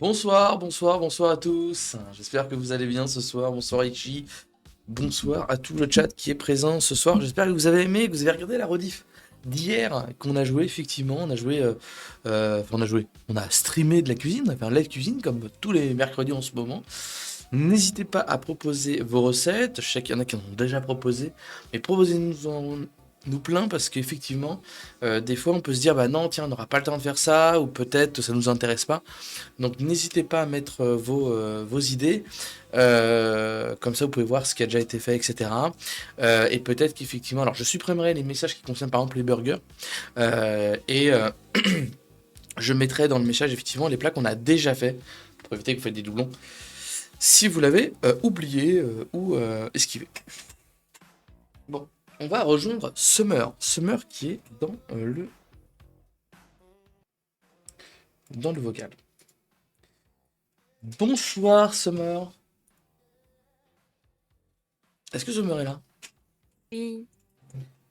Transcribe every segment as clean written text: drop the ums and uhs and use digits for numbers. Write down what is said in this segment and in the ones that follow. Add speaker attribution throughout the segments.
Speaker 1: Bonsoir, bonsoir, bonsoir à tous. J'espère que vous allez bien ce soir. Bonsoir Ichi. Bonsoir à tout le chat qui est présent ce soir. J'espère que vous avez aimé, que vous avez regardé la rediff d'hier qu'on a joué effectivement. On a joué, on a streamé de la cuisine, on a fait un live cuisine comme tous les mercredis en ce moment. N'hésitez pas à proposer vos recettes. Je sais qu'il y en a qui en ont déjà proposé, mais proposez-nous plein parce qu'effectivement, des fois on peut se dire bah non, tiens, on n'aura pas le temps de faire ça, ou peut-être ça nous intéresse pas. Donc n'hésitez pas à mettre vos idées. Comme ça, vous pouvez voir ce qui a déjà été fait, etc. Et peut-être qu'effectivement, alors je supprimerai les messages qui concernent par exemple les burgers. Et je mettrai dans le message effectivement les plats qu'on a déjà fait pour éviter que vous faites des doublons. Si vous l'avez oublié ou esquivé. Bon, on va rejoindre Summer. Summer qui est dans le vocal. Bonsoir Summer. Est-ce que Summer est là?
Speaker 2: Oui,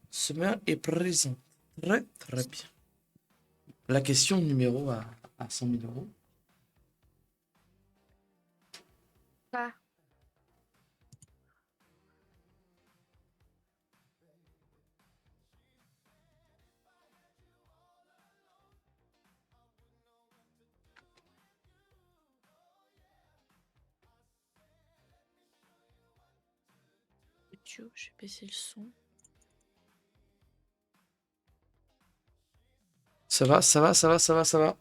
Speaker 1: Summer est présent. Très très bien. La question numéro à 100 000 euros.
Speaker 2: pas. Je vais baisser le son.
Speaker 1: Ça va, ça va, ça va, ça va, ça va.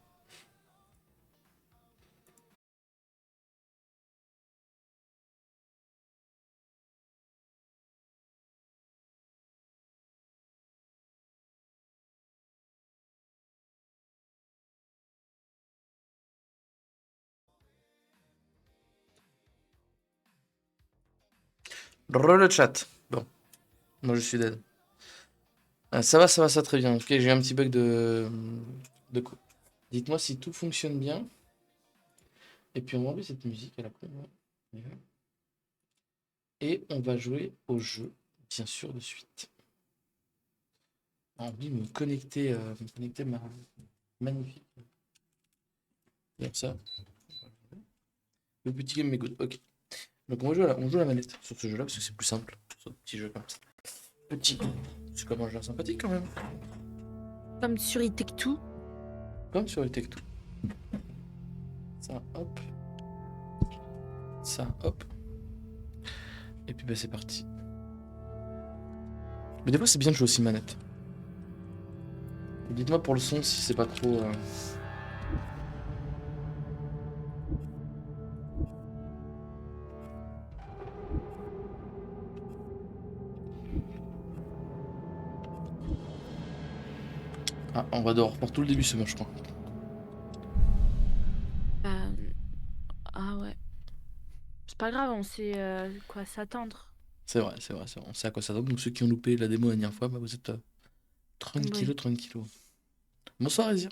Speaker 1: Le chat. Bon, moi je suis dead. Ça va, ça va, ça va très bien. Ok, j'ai eu un petit bug de quoi. Dites-moi si tout fonctionne bien. Et puis on va enlever cette musique à la con. Ouais. Et on va jouer au jeu, bien sûr, de suite. J'ai envie de me connecter magnifique. Comme ça. Le petit game est good. Ok. Donc on joue à la manette sur ce jeu-là parce que c'est plus simple. Sur un petit jeu comme ça. Petit. C'est comme un jeu sympathique quand même.
Speaker 2: Comme sur Itech2.
Speaker 1: Comme sur les Tech2. Ça, hop. Ça, hop. Et puis bah c'est parti. Mais des fois c'est bien de jouer aussi manette. Dites-moi pour le son si c'est pas trop. Ah, on va devoir refaire tout le début ce match, je crois.
Speaker 2: Euh, Ah ouais. C'est pas grave, on sait quoi s'attendre.
Speaker 1: C'est vrai, c'est vrai, c'est vrai. On sait à quoi ça donne. Donc ceux qui ont loupé la démo la dernière fois, bah vous êtes
Speaker 2: Oui.
Speaker 1: tranquillo, tranquillo. Bonsoir Azir.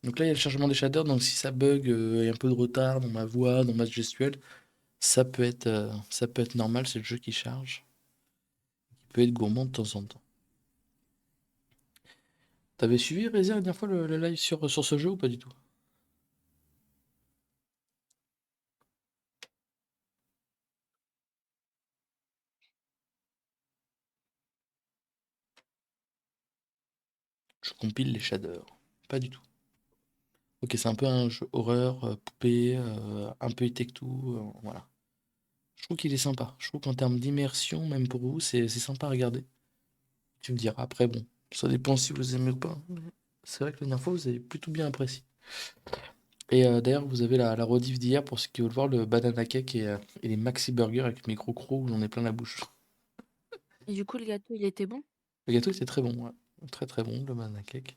Speaker 1: Donc là il y a le chargement des shaders, donc si ça bug, il y a un peu de retard dans ma voix, dans ma gestuelle, ça peut être normal, c'est le jeu qui charge. Il peut être gourmand de temps en temps. T'avais suivi Rézir la dernière fois le live sur ce jeu ou pas du tout? Je compile les shaders. Pas du tout. Ok, c'est un peu un jeu horreur, poupée, un peu tout, voilà. Je trouve qu'il est sympa. Je trouve qu'en termes d'immersion, même pour vous, c'est sympa à regarder. Tu me diras après, bon, ça dépend si vous aimez ou pas. C'est vrai que la dernière fois, vous avez plutôt bien apprécié. Et d'ailleurs, vous avez la rediff d'hier pour ceux qui veulent voir le banana cake et les maxi burgers avec mes gros crocs où j'en ai plein la bouche.
Speaker 2: Et du coup, le gâteau, il était bon?
Speaker 1: Le gâteau était très bon, ouais. Très très bon, le banana cake.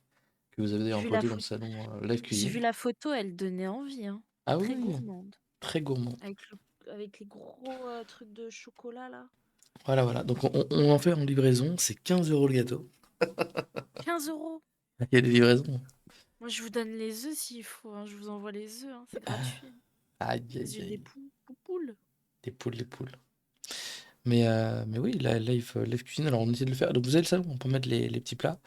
Speaker 1: Que vous avez
Speaker 2: J'ai
Speaker 1: d'ailleurs
Speaker 2: vu la
Speaker 1: introduit dans le
Speaker 2: photo.
Speaker 1: salon live
Speaker 2: J'ai vu
Speaker 1: cuisine.
Speaker 2: la photo, elle donnait envie, hein.
Speaker 1: Ah
Speaker 2: Très
Speaker 1: oui,
Speaker 2: gourmande.
Speaker 1: très gourmand.
Speaker 2: Avec les gros trucs de chocolat là.
Speaker 1: Voilà, voilà. Donc on en fait en livraison, c'est 15 euros le gâteau.
Speaker 2: 15 €.
Speaker 1: Il y a des livraisons.
Speaker 2: Moi, je vous donne les œufs s'il faut, hein. Je vous envoie les œufs, hein. C'est gratuit.
Speaker 1: Aïe, aïe,
Speaker 2: Les œufs des
Speaker 1: aïe.
Speaker 2: poules.
Speaker 1: Les poules, les poules. Mais oui, la live cuisine, alors on essaie de le faire. Donc vous avez le salon, on peut mettre les petits plats.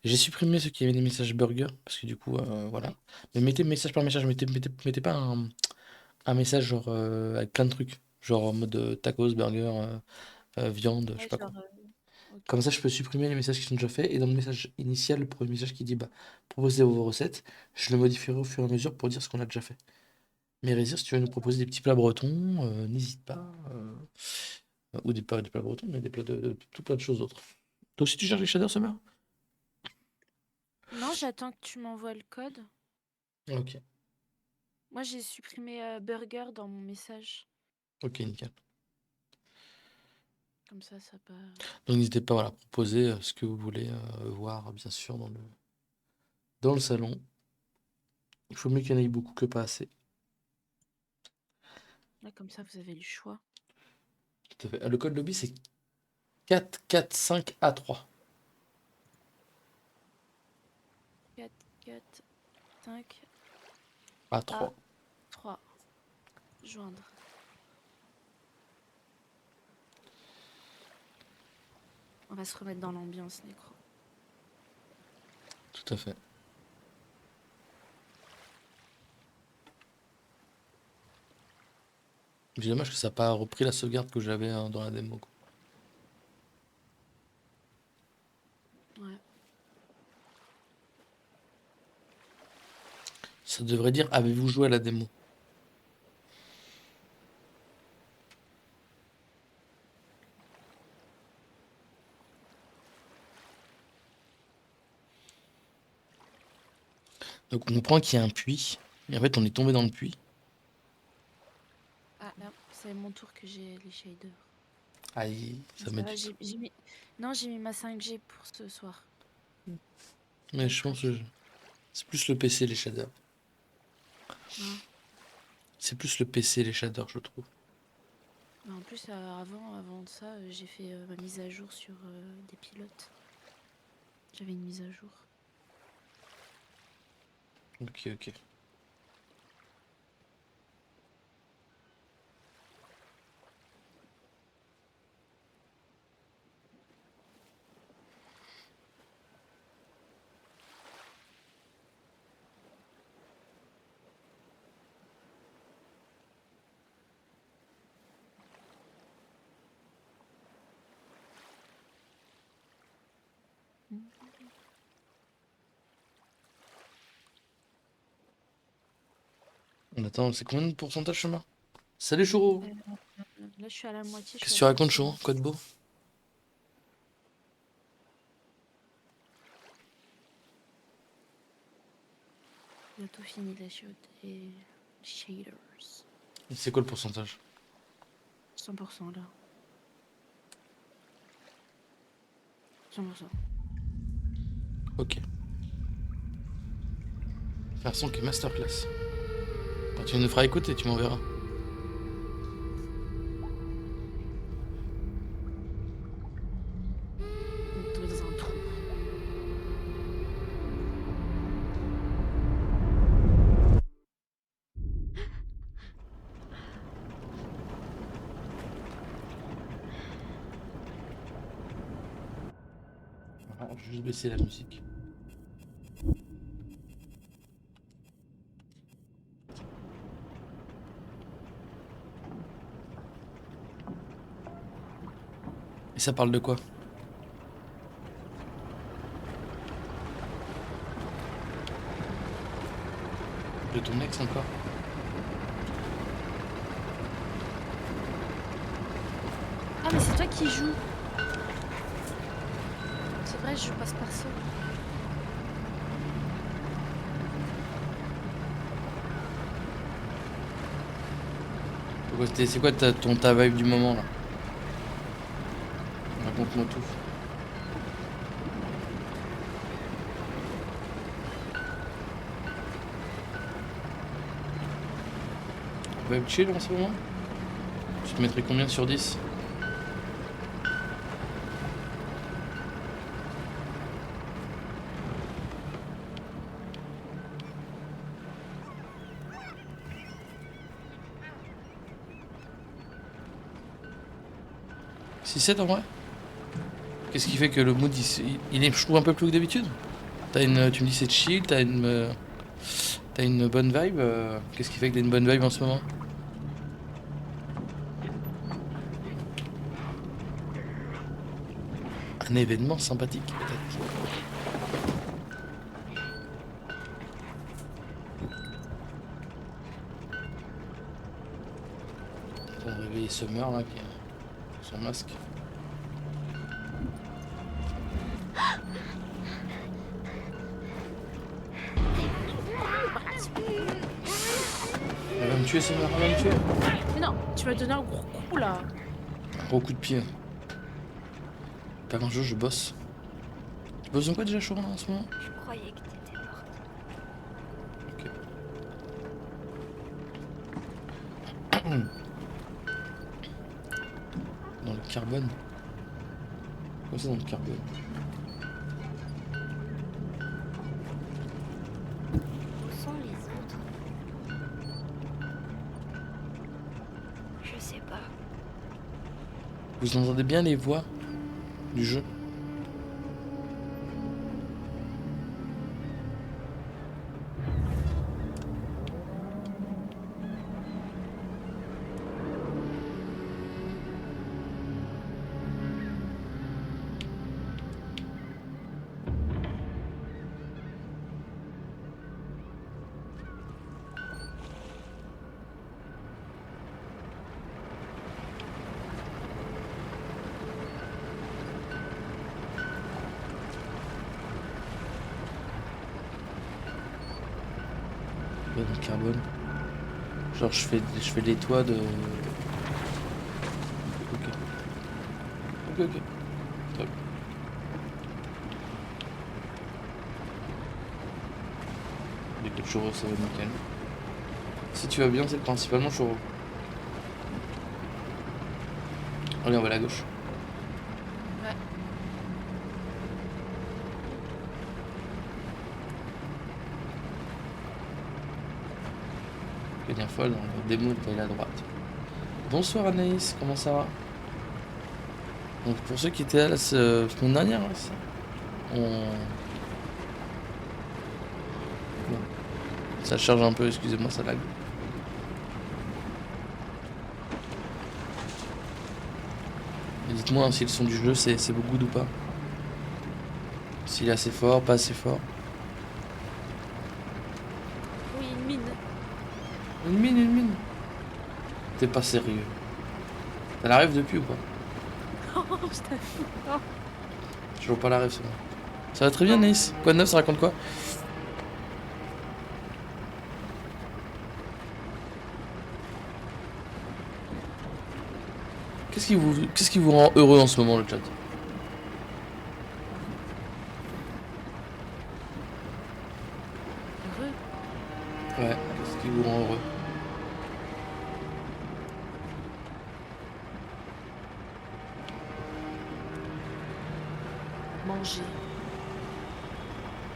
Speaker 1: J'ai supprimé ceux qui avaient des messages burger, parce que du coup, voilà.
Speaker 2: Ouais,
Speaker 1: Mais mettez message par message, mettez pas un message genre avec plein de trucs. Genre en mode tacos, burger, viande, je sais
Speaker 2: ouais,
Speaker 1: pas quoi.
Speaker 2: genre, ok.
Speaker 1: Comme ça, je peux supprimer les messages qui sont déjà faits. Et dans le message initial, le premier message qui dit bah, proposez vos recettes, je le modifierai au fur et à mesure pour dire ce qu'on a déjà fait. Mais Résir, si tu veux nous proposer des petits plats bretons, n'hésite pas. Ou des plats bretons, mais des plats tout plein de choses d'autres. Toi aussi, tu cherches les shaders, Summer?
Speaker 2: Non, j'attends que tu m'envoies le code.
Speaker 1: Ok,
Speaker 2: Moi, j'ai supprimé burger dans mon message.
Speaker 1: ok, nickel.
Speaker 2: Comme ça pas.
Speaker 1: Donc n'hésitez pas voilà, à proposer ce que vous voulez voir, bien sûr, dans le salon. Il faut mieux qu'il y en ait beaucoup que pas assez.
Speaker 2: Là, comme ça, vous avez le choix.
Speaker 1: Tout à fait. Ah, le code lobby, c'est 445A3.
Speaker 2: 4, 4, 5, A,
Speaker 1: A3.
Speaker 2: 3. Joindre. On va se remettre dans l'ambiance, Nécro.
Speaker 1: Tout à fait. C'est dommage que ça n'a pas repris la sauvegarde que j'avais dans la démo, quoi.
Speaker 2: Ouais.
Speaker 1: Ça devrait dire avez-vous joué à la démo? Donc on comprend qu'il y a un puits. Et en fait, on est tombé dans le puits.
Speaker 2: Ah, là, c'est mon tour que j'ai les shaders.
Speaker 1: Aïe,
Speaker 2: Mais
Speaker 1: ça
Speaker 2: ça
Speaker 1: met
Speaker 2: va,
Speaker 1: du temps.
Speaker 2: j'ai mis... Non, j'ai mis ma 5G pour ce soir. Ça
Speaker 1: Mais
Speaker 2: va
Speaker 1: je
Speaker 2: être
Speaker 1: pense que
Speaker 2: rapide.
Speaker 1: c'est plus le PC les shaders.
Speaker 2: Hein.
Speaker 1: C'est plus le PC les shaders, je trouve.
Speaker 2: Mais en plus, avant de ça, j'ai fait ma mise à jour sur des pilotes. J'avais une mise à jour.
Speaker 1: Ok, ok. On attend, c'est combien de pourcentage chemin? Salut Chouro!
Speaker 2: Là, je suis à la moitié, je
Speaker 1: Qu'est-ce
Speaker 2: suis
Speaker 1: que
Speaker 2: à
Speaker 1: tu racontes Chouro?
Speaker 2: 60.
Speaker 1: Quoi de beau?
Speaker 2: Bientôt fini la et shaders.
Speaker 1: Et c'est quoi le pourcentage?
Speaker 2: 100% là. 100%.
Speaker 1: Ok. Faire son qui est masterclass. Bah, tu nous feras écouter, tu m'enverras.
Speaker 2: On est tombé dans un trou.
Speaker 1: Ah, je vais juste baisser la musique. Et ça parle de quoi? De ton ex encore?
Speaker 2: Ah, mais c'est toi qui joues. C'est vrai, je passe par ça.
Speaker 1: C'est quoi ta vibe du moment là? Raconte-moi tout. Vibe chill en ce moment? Tu te mettrais combien sur 10? 6-7 en vrai. Qu'est-ce qui fait que le mood il est, je trouve, un peu plus que d'habitude? Tu me dis c'est chill, t'as une bonne vibe. Qu'est-ce qui fait que t'as une bonne vibe en ce moment? Un événement sympathique peut-être. On va réveiller Summer là qui a son masque. Elle va me tuer Summer, elle va me tuer.
Speaker 2: Mais non, tu m'as donné un gros coup là.
Speaker 1: Un gros coup de pied. Pas grand chose, je bosse. Tu bosses dans quoi déjà, Chorin, en ce moment?
Speaker 3: Je croyais que t'étais morte.
Speaker 1: Dans le carbone. Quoi ça dans le carbone?
Speaker 3: Où sont les autres? Je sais pas.
Speaker 1: Vous entendez bien les voix du jeu? Ouais, dans le carbone. Genre je fais les toits de. Ok. Ok, ok. Très bien. Du coup, churro, ça va nickel. Si tu vas bien, c'est principalement churro. Allez, on va à la gauche.
Speaker 2: Ouais.
Speaker 1: La dernière fois, dans la démo, elle était à droite. Bonsoir Anaïs, comment ça va? Donc pour ceux qui étaient là la semaine dernière, là, on... Bon. Ça charge un peu, excusez-moi, ça lag. Et dites-moi hein, si le son du jeu c'est beaucoup ou pas. S'il est assez fort, pas assez fort.
Speaker 2: Oui, une mine.
Speaker 1: Une mine, une mine. T'es pas sérieux. T'as la rêve depuis ou pas?
Speaker 2: Oh, je t'avoue. Oh.
Speaker 1: Je vois pas la rêve, ça va. Ça va très bien, Nice. Quoi de neuf, ça raconte quoi? Qu'est-ce qui vous rend heureux en ce moment, le chat?
Speaker 2: Heureux.
Speaker 1: Ouais, qu'est-ce qui vous rend heureux?
Speaker 2: Manger.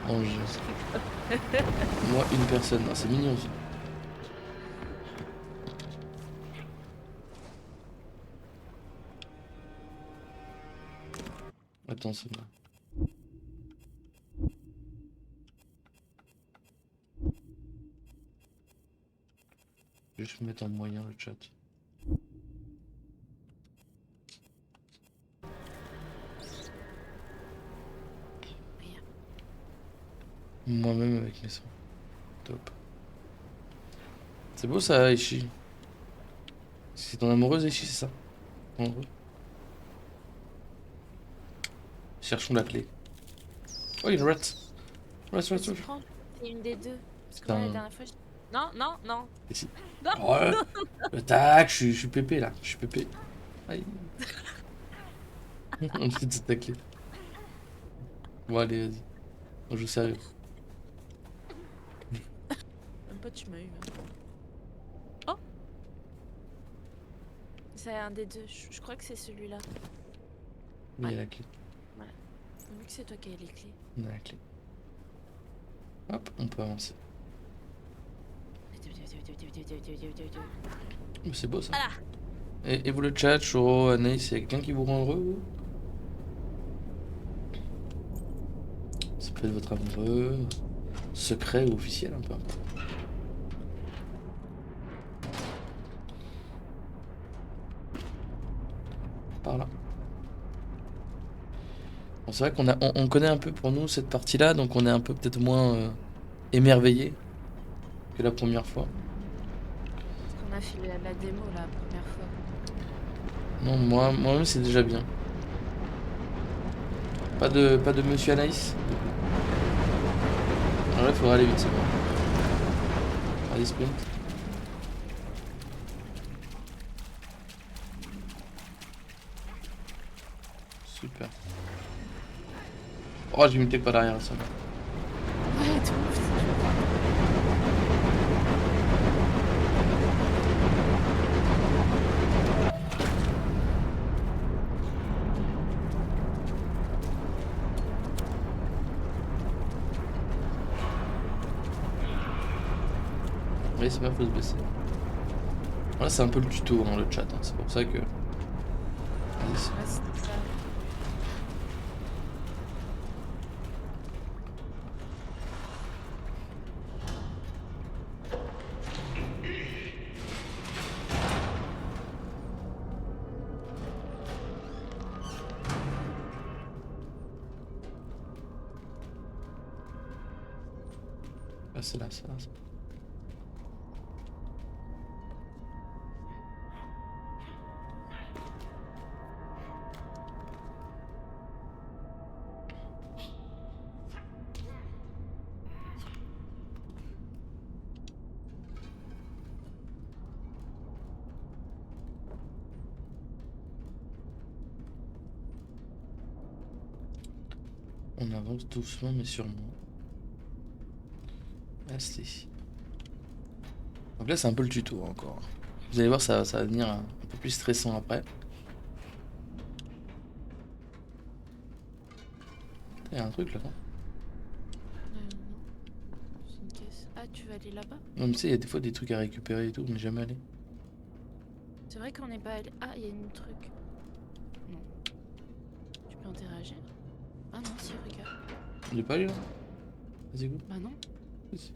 Speaker 1: Manger. Moi, une personne. Ah, c'est mignon aussi. Attends, c'est là. Je vais juste mettre en moyen le chat.
Speaker 2: Rien.
Speaker 1: Moi-même avec mes sons. Top. C'est beau ça, Ishi. C'est ton amoureuse, Ishi, c'est ça? Ton amoureux. Cherchons la clé. Oh, il y a une rat. Rat, rat,
Speaker 2: Tu
Speaker 1: rat.
Speaker 2: prends. C'est une des deux. Parce que
Speaker 1: Putain.
Speaker 2: moi, la dernière fois, non, non, non.
Speaker 1: Ici.
Speaker 2: Non.
Speaker 1: Ouais. Tac, je suis pépé là. Je suis pépé. Aïe. On essaie de se tacler. Bon, allez, vas-y. On joue sérieux.
Speaker 2: Même pas tu m'as eu. Hein. Oh. C'est un des deux. Je crois que c'est celui-là.
Speaker 1: Il y a la clé.
Speaker 2: Vu que c'est toi qui as les clés.
Speaker 1: On a la clé. Hop, on peut avancer. Mais c'est beau ça.
Speaker 2: Voilà.
Speaker 1: Et vous le chat, Choro, Anaïs, y'a quelqu'un qui vous rend heureux, vous? Ça peut être votre amoureux, secret ou officiel, un peu importe. Par là. Bon, c'est vrai on connaît un peu pour nous cette partie-là, donc on est un peu peut-être moins émerveillé que la première fois.
Speaker 2: Parce qu'on a fait la démo la première fois.
Speaker 1: Non, moi-même c'est déjà bien. Pas de Monsieur Anaïs. Alors là, il faudra aller vite, c'est bon. Allez, sprint. Super. Oh, j'ai mis le pas derrière ça.
Speaker 2: Ouais, tout ouf.
Speaker 1: Oui, c'est bien, faut se baisser. Voilà, c'est un peu le tuto, hein, le chat. Hein. C'est pour ça que. Vas-y, c'est-
Speaker 2: Ouais, c'était ça.
Speaker 1: Ah, c'est là, c'est là. On avance doucement mais sûrement. Là, c'est ici. Donc là, c'est un peu le tuto encore. Vous allez voir, ça va devenir un peu plus stressant après. Il y a un truc là, non?
Speaker 2: Non. C'est une caisse. Ah, tu vas aller là-bas?
Speaker 1: Non, mais tu sais, il y a des fois des trucs à récupérer et tout, mais jamais allé.
Speaker 2: C'est vrai qu'on n'est pas allé. Ah, il y a une truc. Non. Tu peux interagir? Ah non, si, regarde.
Speaker 1: On est pas allé là? Vas-y, go.
Speaker 2: Bah non.
Speaker 1: Vas-y.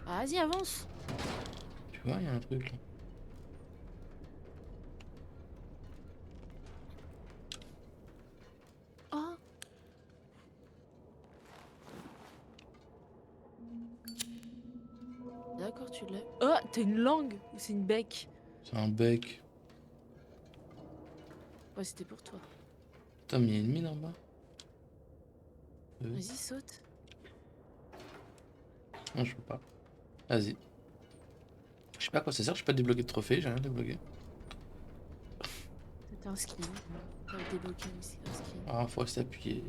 Speaker 2: Ah, vas-y, avance.
Speaker 1: Tu vois, il y a un truc là.
Speaker 2: Oh. D'accord, tu l'as. Oh, t'as une langue ou c'est une bec?
Speaker 1: C'est un bec.
Speaker 2: Ouais, c'était pour toi.
Speaker 1: Putain, mais il y a une mine en bas.
Speaker 2: Vas-y, saute.
Speaker 1: Non, je peux pas. Vas-y. Je sais pas à quoi ça sert, j'ai pas débloqué de trophée, j'ai rien débloqué.
Speaker 2: C'était un skin. T'as débloqué aussi un skin.
Speaker 1: Ah, faut rester appuyé.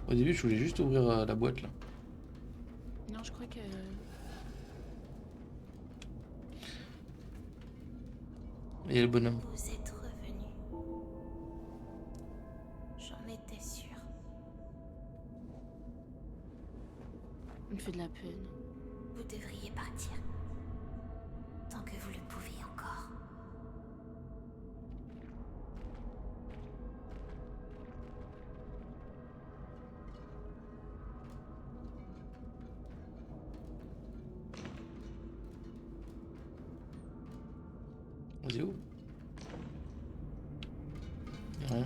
Speaker 1: Au début, je voulais juste ouvrir la boîte là.
Speaker 2: Non, je crois que.
Speaker 1: Et il y a le bonhomme.
Speaker 3: Vous êtes revenu. J'en étais sûre.
Speaker 2: Il me fait de la peine.
Speaker 3: Vous devriez partir. Tant que vous le pouviez encore.
Speaker 1: Vas-y, où? Y a rien.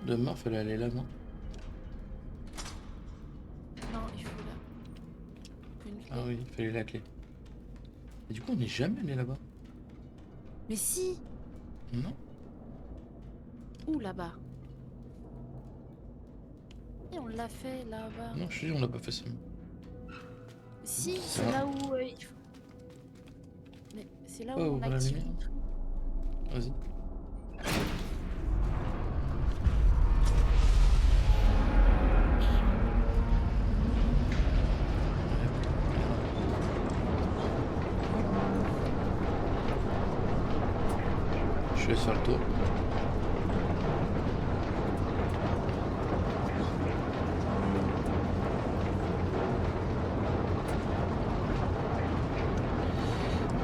Speaker 1: Demain, fallait aller là, non?
Speaker 2: Non, il faut là. Faut une clé.
Speaker 1: Ah oui, il fallait la clé. Et du coup, on n'est jamais allé là-bas.
Speaker 2: Mais si.
Speaker 1: Non?
Speaker 2: Où là-bas? Et on l'a fait là-bas.
Speaker 1: Non, je te dis, on n'a pas fait ça.
Speaker 2: Si,
Speaker 1: Ça
Speaker 2: c'est
Speaker 1: va.
Speaker 2: là où il faut. Mais c'est là où
Speaker 1: Oh,
Speaker 2: on
Speaker 1: ouvre la
Speaker 2: active
Speaker 1: lumière.
Speaker 2: le truc.
Speaker 1: Vas-y. Je Je laisse faire le tour.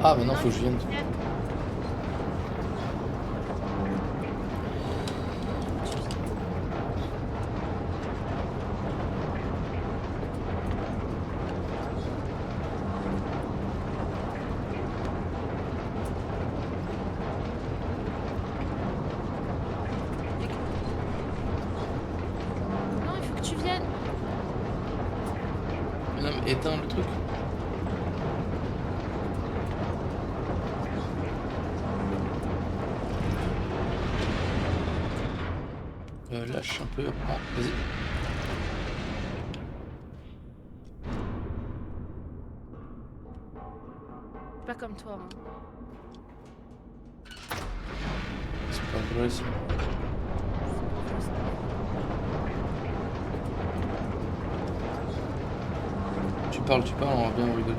Speaker 1: Ah, maintenant faut que je vienne.
Speaker 2: Non, il faut que tu viennes.
Speaker 1: Non, mais éteins le truc. Lâche un peu. Oh, vas-y.
Speaker 2: Pas comme toi. Hein.
Speaker 1: C'est pas vrai ça. Tu parles, on va bien rigoler.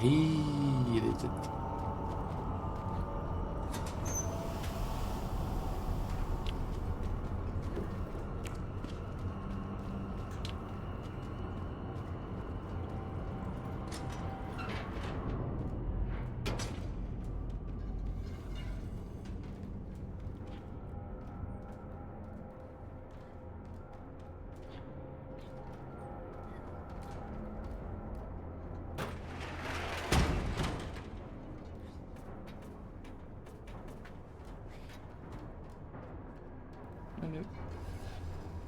Speaker 1: Il est têtes. Allez.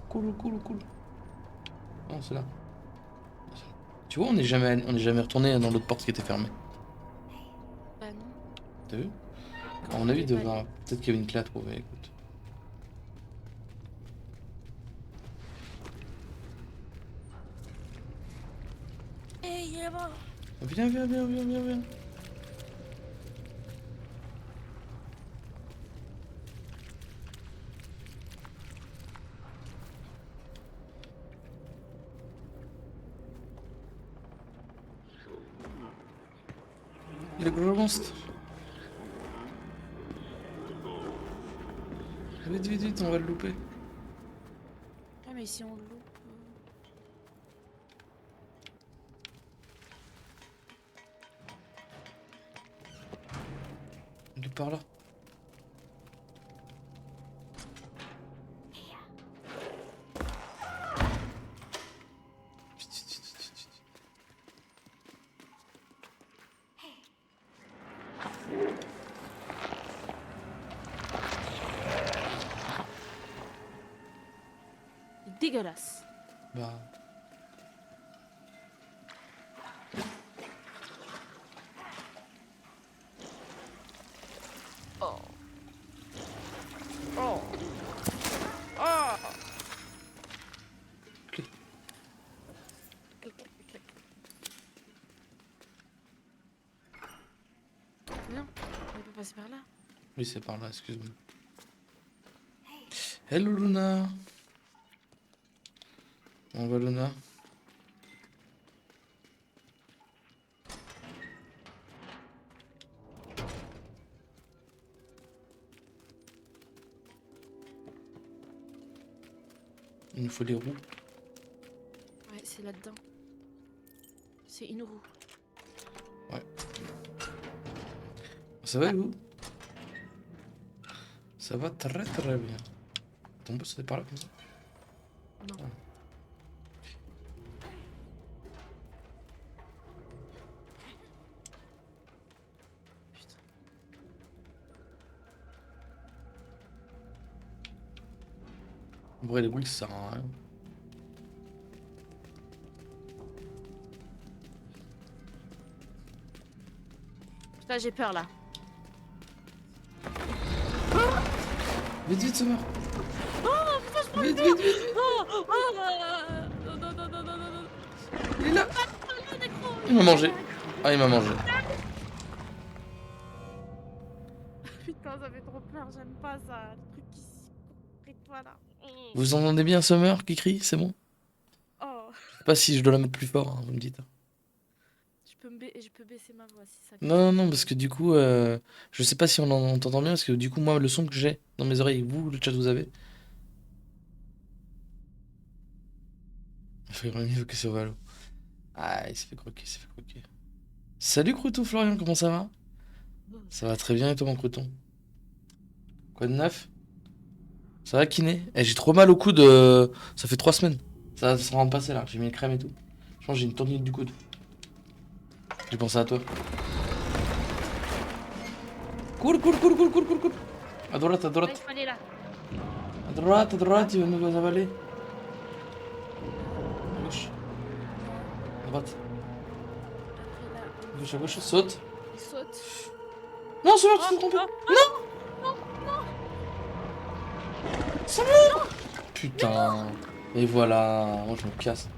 Speaker 1: Cool. Non, c'est là. Tu vois, on n'est jamais retourné dans l'autre porte qui était fermée.
Speaker 2: Bah non.
Speaker 1: T'as vu? À mon avis, devant. Peut-être qu'il y avait une clé à trouver, écoute.
Speaker 2: Hey, là-bas.
Speaker 1: Viens. Il est gros monstre. Vite, on va le louper.
Speaker 2: Ah, mais si on le loupe.
Speaker 1: Il est par là.
Speaker 2: Dégueulasse.
Speaker 1: Bah.
Speaker 2: Oh. Oh. Oh.
Speaker 1: Clé.
Speaker 2: Non, on peut passer par là.
Speaker 1: Oui, c'est par là, excuse-moi. Hello Luna. On va Luna. Il nous faut les roues.
Speaker 2: Ouais, c'est là-dedans. C'est une roue.
Speaker 1: Ça va vous? Ça va très bien. On peut se passer par là comme ça?
Speaker 2: Non.
Speaker 1: Ah.
Speaker 2: Putain.
Speaker 1: En vrai, les boules, ça sert à rien.
Speaker 2: Putain, j'ai peur là.
Speaker 1: Vite, ça meurt.
Speaker 2: Oh putain, je
Speaker 1: Vite, vite, vite.
Speaker 2: Oh, oh, non, non, non, non, non, non, non.
Speaker 1: Il est là.
Speaker 2: Le nécro,
Speaker 1: Il m'a mangé. Ah, il m'a mangé.
Speaker 2: Putain, ça fait trop peur, j'aime pas ça. Le truc qui se près de toi là.
Speaker 1: Vous entendez bien Summer qui crie? C'est bon?
Speaker 2: Oh,
Speaker 1: Je sais pas si je dois la mettre plus fort, hein, vous me dites.
Speaker 2: je peux baisser ma voix si ça.
Speaker 1: Non, non, non, parce que du coup, je sais pas si on entend bien, parce que du coup, moi, le son que j'ai dans mes oreilles, vous, le chat, vous avez. Il fait vraiment mieux que sur Valo. Ah, il s'est fait croquer, il s'est fait croquer. Salut Crouton Florian, comment ça va? Ça va très bien et toi, mon Crouton? Quoi de neuf? Ça va, kiné? Eh, j'ai trop mal au coude, ça fait 3 semaines. Ça se rend passé là, j'ai mis une crème et tout. Je pense que j'ai une tendinite du coude. J'ai pensé à toi. Cours, cours, cours, cours, cours, cours, cours. À droite, à
Speaker 2: Ah, il
Speaker 1: droite.
Speaker 2: faut aller là.
Speaker 1: À droite, il va nous avaler. À gauche. À droite.
Speaker 2: Après là,
Speaker 1: À gauche, saute.
Speaker 2: il saute.
Speaker 1: Non, Summer, tu t'es trompé. Summer. Putain. Et voilà, moi je me casse.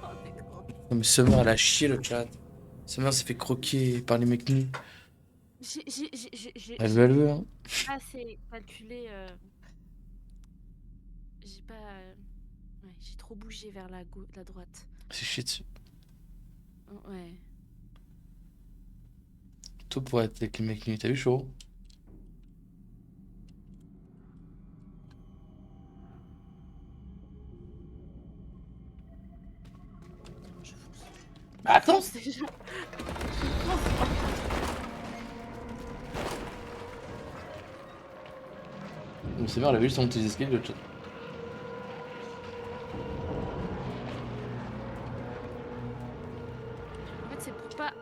Speaker 2: Oh, nécro.
Speaker 1: Non mais Summer, elle a chié le chat. Summer s'est fait croquer par les mecs nus.
Speaker 2: J'ai
Speaker 1: Elle veut, hein.
Speaker 2: pas assez calculé. J'ai pas. Ouais, j'ai trop bougé vers la droite.
Speaker 1: C'est chier dessus.
Speaker 2: Ouais.
Speaker 1: Tout pour être avec les mecs nus, t'as vu chaud?
Speaker 2: Non, je fonce.
Speaker 1: Bah attends.
Speaker 2: Fonce déjà. Je fonce.
Speaker 1: Bon, Summer, elle a vu son petit escape le chat.
Speaker 2: En fait, c'est pour pas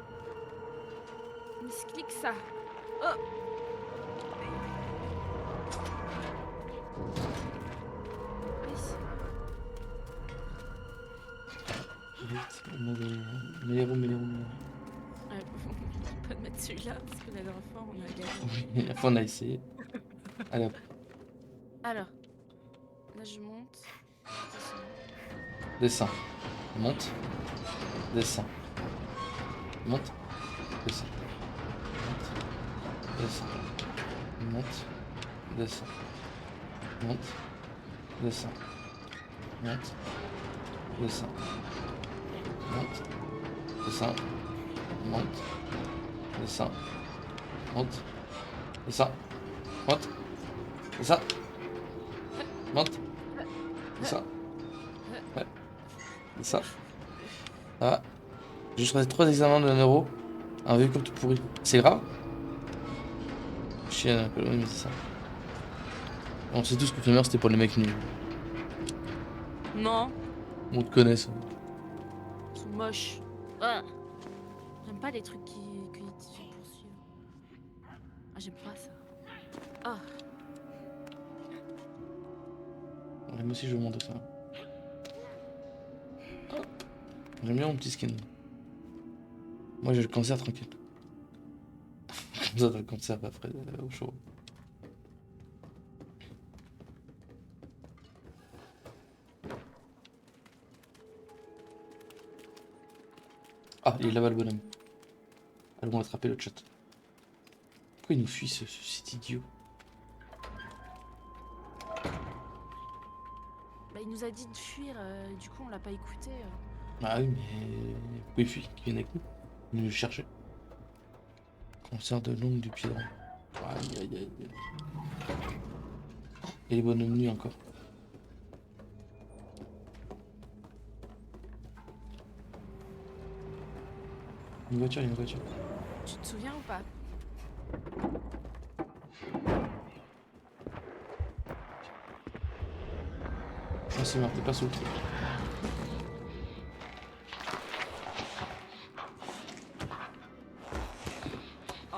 Speaker 2: misclic ça. Oh.
Speaker 1: Méléro.
Speaker 2: Je vais pas te mettre celui-là parce que la dernière fois on a gagné.
Speaker 1: Oui, la fois on a essayé. Allez hop.
Speaker 2: Alors, là je monte.
Speaker 1: Descends. Monte. Descends. Monte. Descends. Monte. Descends. Monte. Descends. Monte. Descends. Monte. Descends. Monte. Descends. Monte. Descends. Monte. Descends. Monte. Descends. Ouais. Ça. Ah. J'ai choisi 3 examens de neuro. Un véhicule tout pourri. C'est grave? Chien, oui, mais c'est ça. On sait tous que Flamer c'était pour les mecs nuls.
Speaker 2: Non,
Speaker 1: On te connaît ça.
Speaker 2: ils sont moches. Ah. J'aime pas les trucs qui te poursuivent. Ah, j'aime pas ça. Ah.
Speaker 1: Ouais, moi aussi je veux monter ça. Hop. J'aime bien mon petit skin. Moi j'ai le cancer tranquille. Comme ça t'as le cancer après au chaud. Ah, il est là-bas le bonhomme. Allons attraper le chat. Pourquoi il nous fuit cet idiot?
Speaker 2: Bah, il nous a dit de fuir, du coup on l'a pas écouté.
Speaker 1: Ah oui, mais pourquoi il fuit? Qu'il vienne avec nous. Il nous chercher. Cancer de l'ongle du pied droit. Aïe aïe aïe. Et les bonhommes nus encore. Une voiture, une voiture.
Speaker 2: Tu te souviens ou pas?
Speaker 1: Ah c'est mort, t'es pas sous le truc.
Speaker 2: Oh,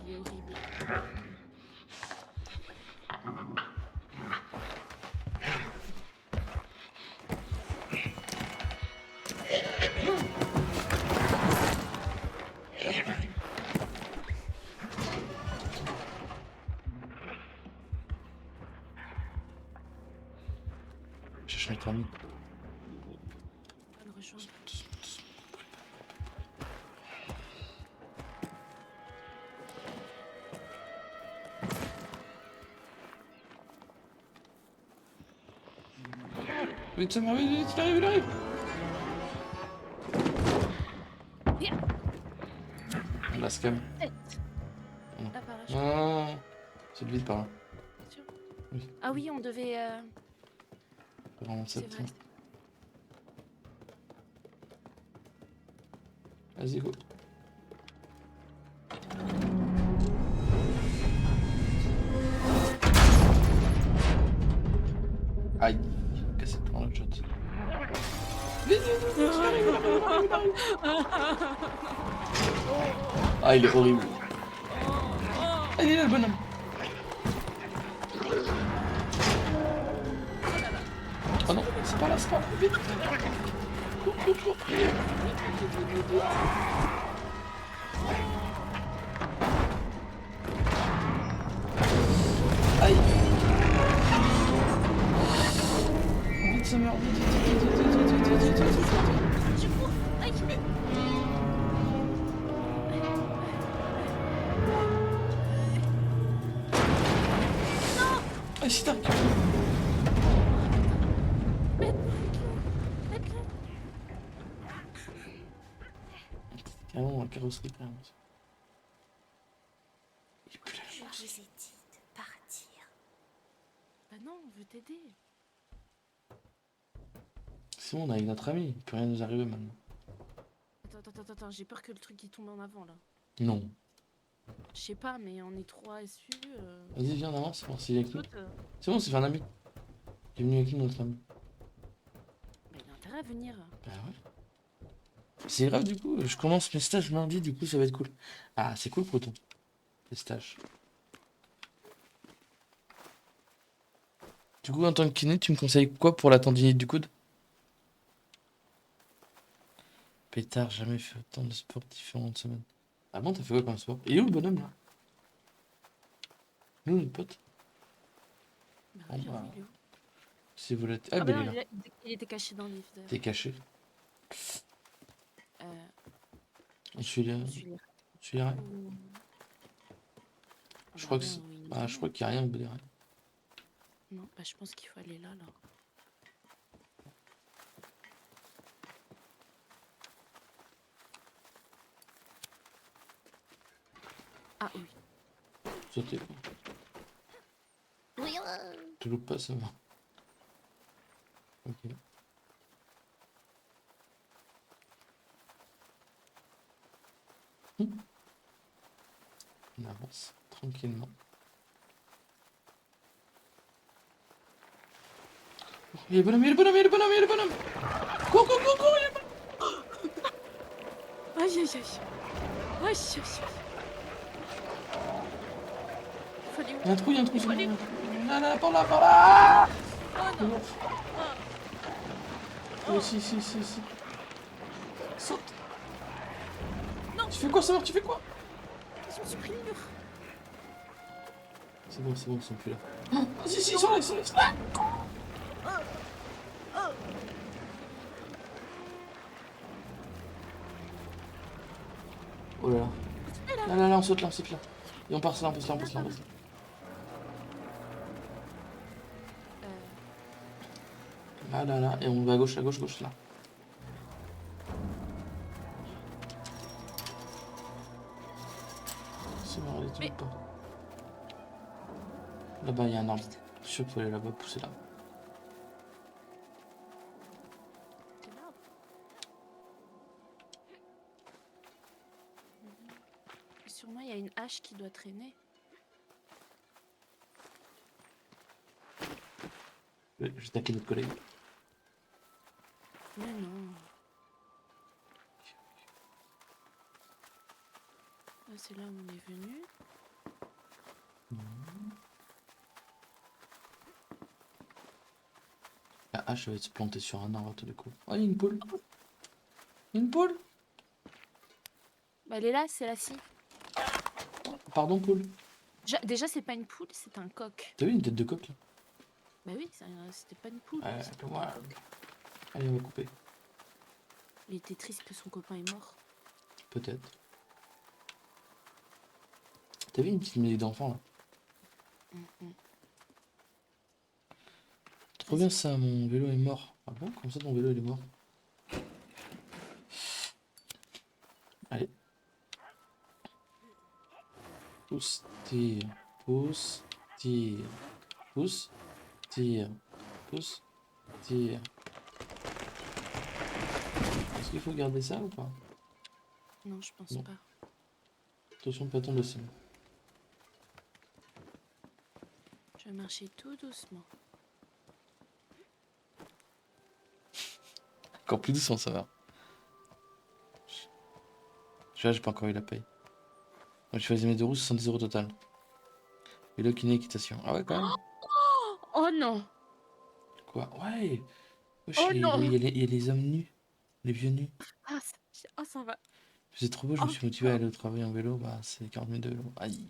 Speaker 2: il est horrible.
Speaker 1: notre ami.
Speaker 2: On va le rejoindre.
Speaker 1: Vite, ça m'arrive, vite, il arrive, il arrive.
Speaker 2: Viens.
Speaker 1: On la scam.
Speaker 2: Tête.
Speaker 1: Non.
Speaker 2: Là, par là, je
Speaker 1: Non, c'est le vide par là.
Speaker 2: suis sûre.
Speaker 1: Oui.
Speaker 2: Ah oui, on devait...
Speaker 1: Vraiment,
Speaker 2: C'est vrai.
Speaker 1: Vas-y, go. Aïe, cassé pour le shot. Vite, vite, vite, il arrive, il arrive, il arrive, il arrive. Ah, il est horrible. Ah, il est là, le bonhomme. Oh non, c'est pas là, vite. Cours, cours, cours. Aïe. Vite, ça meurt, vite, vite, vite, vite, vite, vite, vite, vite, vite, vite.
Speaker 2: Je cours. Aïe.
Speaker 1: Ah, si t'as carrément, un carrosserie, carrément. Il pue la
Speaker 3: Je
Speaker 1: chance.
Speaker 3: vous ai dit de partir.
Speaker 2: Bah non, on veut t'aider.
Speaker 1: C'est bon, on a avec notre ami, il peut rien nous arriver maintenant.
Speaker 2: Attends, j'ai peur que le truc il tombe en avant là.
Speaker 1: Non.
Speaker 2: Je sais pas, mais on est trois SU.
Speaker 1: Vas-y, viens, on avance, c'est bon, c'est avec nous.
Speaker 2: L'autre,
Speaker 1: C'est bon, c'est fait un ami. Il est venu avec nous, notre ami.
Speaker 2: bah, il a intérêt à venir.
Speaker 1: Bah ouais. C'est grave, du coup, je commence mes stages lundi, du coup, ça va être cool. Ah, c'est cool, Proton. Les stages. Du coup, en tant que kiné, tu me conseilles quoi pour la tendinite du coude? Pétard, jamais fait autant de sports différents de semaine. Ah bon, t'as fait quoi comme sport? Il est où le bonhomme là? Nous, notre pote?
Speaker 2: Bah
Speaker 1: Bon,
Speaker 2: oui,
Speaker 1: bah,
Speaker 2: il est où?
Speaker 1: si vous l'êtes.
Speaker 2: Ah
Speaker 1: Ah,
Speaker 2: bah
Speaker 1: ben
Speaker 2: non,
Speaker 1: il est là.
Speaker 2: il était caché dans le livre.
Speaker 1: T'es caché.
Speaker 2: Euh,
Speaker 1: Je suis là.
Speaker 2: je suis là.
Speaker 1: Je suis là.
Speaker 2: Ou-
Speaker 1: Je
Speaker 2: bah,
Speaker 1: crois que
Speaker 2: rien
Speaker 1: c'est.
Speaker 2: où il nous
Speaker 1: Ah, je
Speaker 2: emmène.
Speaker 1: crois qu'il n'y a rien au bout des rails.
Speaker 2: Non, bah je pense qu'il faut aller là. Ah oui.
Speaker 1: Sauter quoi.
Speaker 3: Oui,
Speaker 1: Tu loupes pas, ça va. Ok. On avance tranquillement. Oh, il est le bonhomme, il est le bonhomme, il est le bonhomme, il est le bonhomme. Cours, cours, cours, cours, il est le bonhomme.
Speaker 2: Aïe aïe aïe. Aïe aïe aïe. Faut aller où?
Speaker 1: Il y a un trou, il y a un trou.
Speaker 2: Il faut aller où?
Speaker 1: Là, là, par là, par là.
Speaker 2: Oh non.
Speaker 1: Oh, si, si, si, si. Saute.
Speaker 2: Non.
Speaker 1: Tu fais quoi, Summer? Tu fais quoi?
Speaker 2: Je me suis pris le mur.
Speaker 1: C'est bon, ils sont plus là. Ah, si, si, ils sont là, ils sont là. Ils sont là. Oh là là. Là, là, là, on saute là, on saute là. Et on passe là, on passe là, on passe là, on passe là. Là, là, là. Et on va à gauche, gauche, là. C'est bon, allez, tu
Speaker 2: Mais-
Speaker 1: veux pas. Là-bas, il y a un arbre. Je suis sûr qu'il faut aller là-bas, pousser là.
Speaker 2: C'est là. Sur moi, il y a une hache qui doit traîner.
Speaker 1: Ouais, j'ai taqué notre collègue.
Speaker 2: Mais non. Là, c'est là où on est venu.
Speaker 1: La hache va se planter sur un arbre, tout du coup. Oh, il y a une poule. Une poule.
Speaker 2: Bah, elle est là, c'est la scie.
Speaker 1: Pardon, poule.
Speaker 2: Déjà, c'est pas une poule, c'est un coq.
Speaker 1: T'as vu une tête de coq là?
Speaker 2: Bah oui, c'était pas une poule.
Speaker 1: Comme moi. Allez, on va couper.
Speaker 2: Il était triste que son copain est mort.
Speaker 1: Peut-être. T'as vu une petite musique d'enfant là? Trop bien ça, mon vélo est mort. Ah bon? Comme ça ton vélo il est mort. Allez. Pousse, tire, pousse, tire, pousse, tire, pousse, tire. Est-ce qu'il faut garder ça ou pas?
Speaker 2: Non, je pense
Speaker 1: Non.
Speaker 2: pas.
Speaker 1: Attention, pas tomber dessus.
Speaker 2: Je vais marcher tout doucement.
Speaker 1: Encore plus doucement, ça va. J'ai pas encore eu la paye. Donc je fais les 2 roues, 70 € total. Vélo, kiné, équitation. Ah ouais, quand même.
Speaker 2: Oh non!
Speaker 1: Quoi? Ouais. Wesh,
Speaker 2: Oh
Speaker 1: il
Speaker 2: non!
Speaker 1: y a les hommes nus. Les vieux nus.
Speaker 2: Ça va.
Speaker 1: C'est trop beau, je
Speaker 2: Oh
Speaker 1: me suis motivé à
Speaker 2: putain.
Speaker 1: aller au travail en vélo. Bah, c'est 40 000 de vélo. Aïe.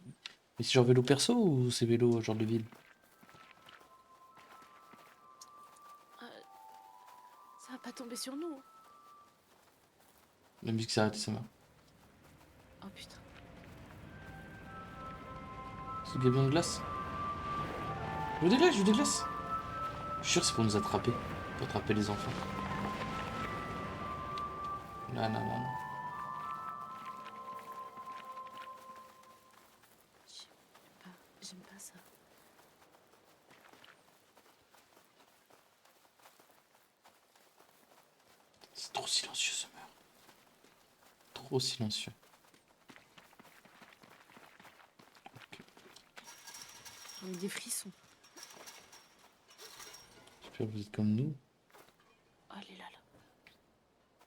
Speaker 1: Mais c'est genre vélo perso ou c'est vélo genre de ville?
Speaker 2: Euh, Ça va pas tomber sur nous.
Speaker 1: La musique s'est arrêtée, ça va.
Speaker 2: Oh putain.
Speaker 1: C'est le camion de glace. Je vous déglace, je vous déglace. Je suis sûr que c'est pour nous attraper. Pour attraper les enfants. Non, non, non, non.
Speaker 2: J'aime pas ça.
Speaker 1: C'est trop silencieux ce meurtre. Trop silencieux.
Speaker 2: J'en ai des frissons.
Speaker 1: J'espère que vous êtes comme nous.
Speaker 2: Oh, il est là.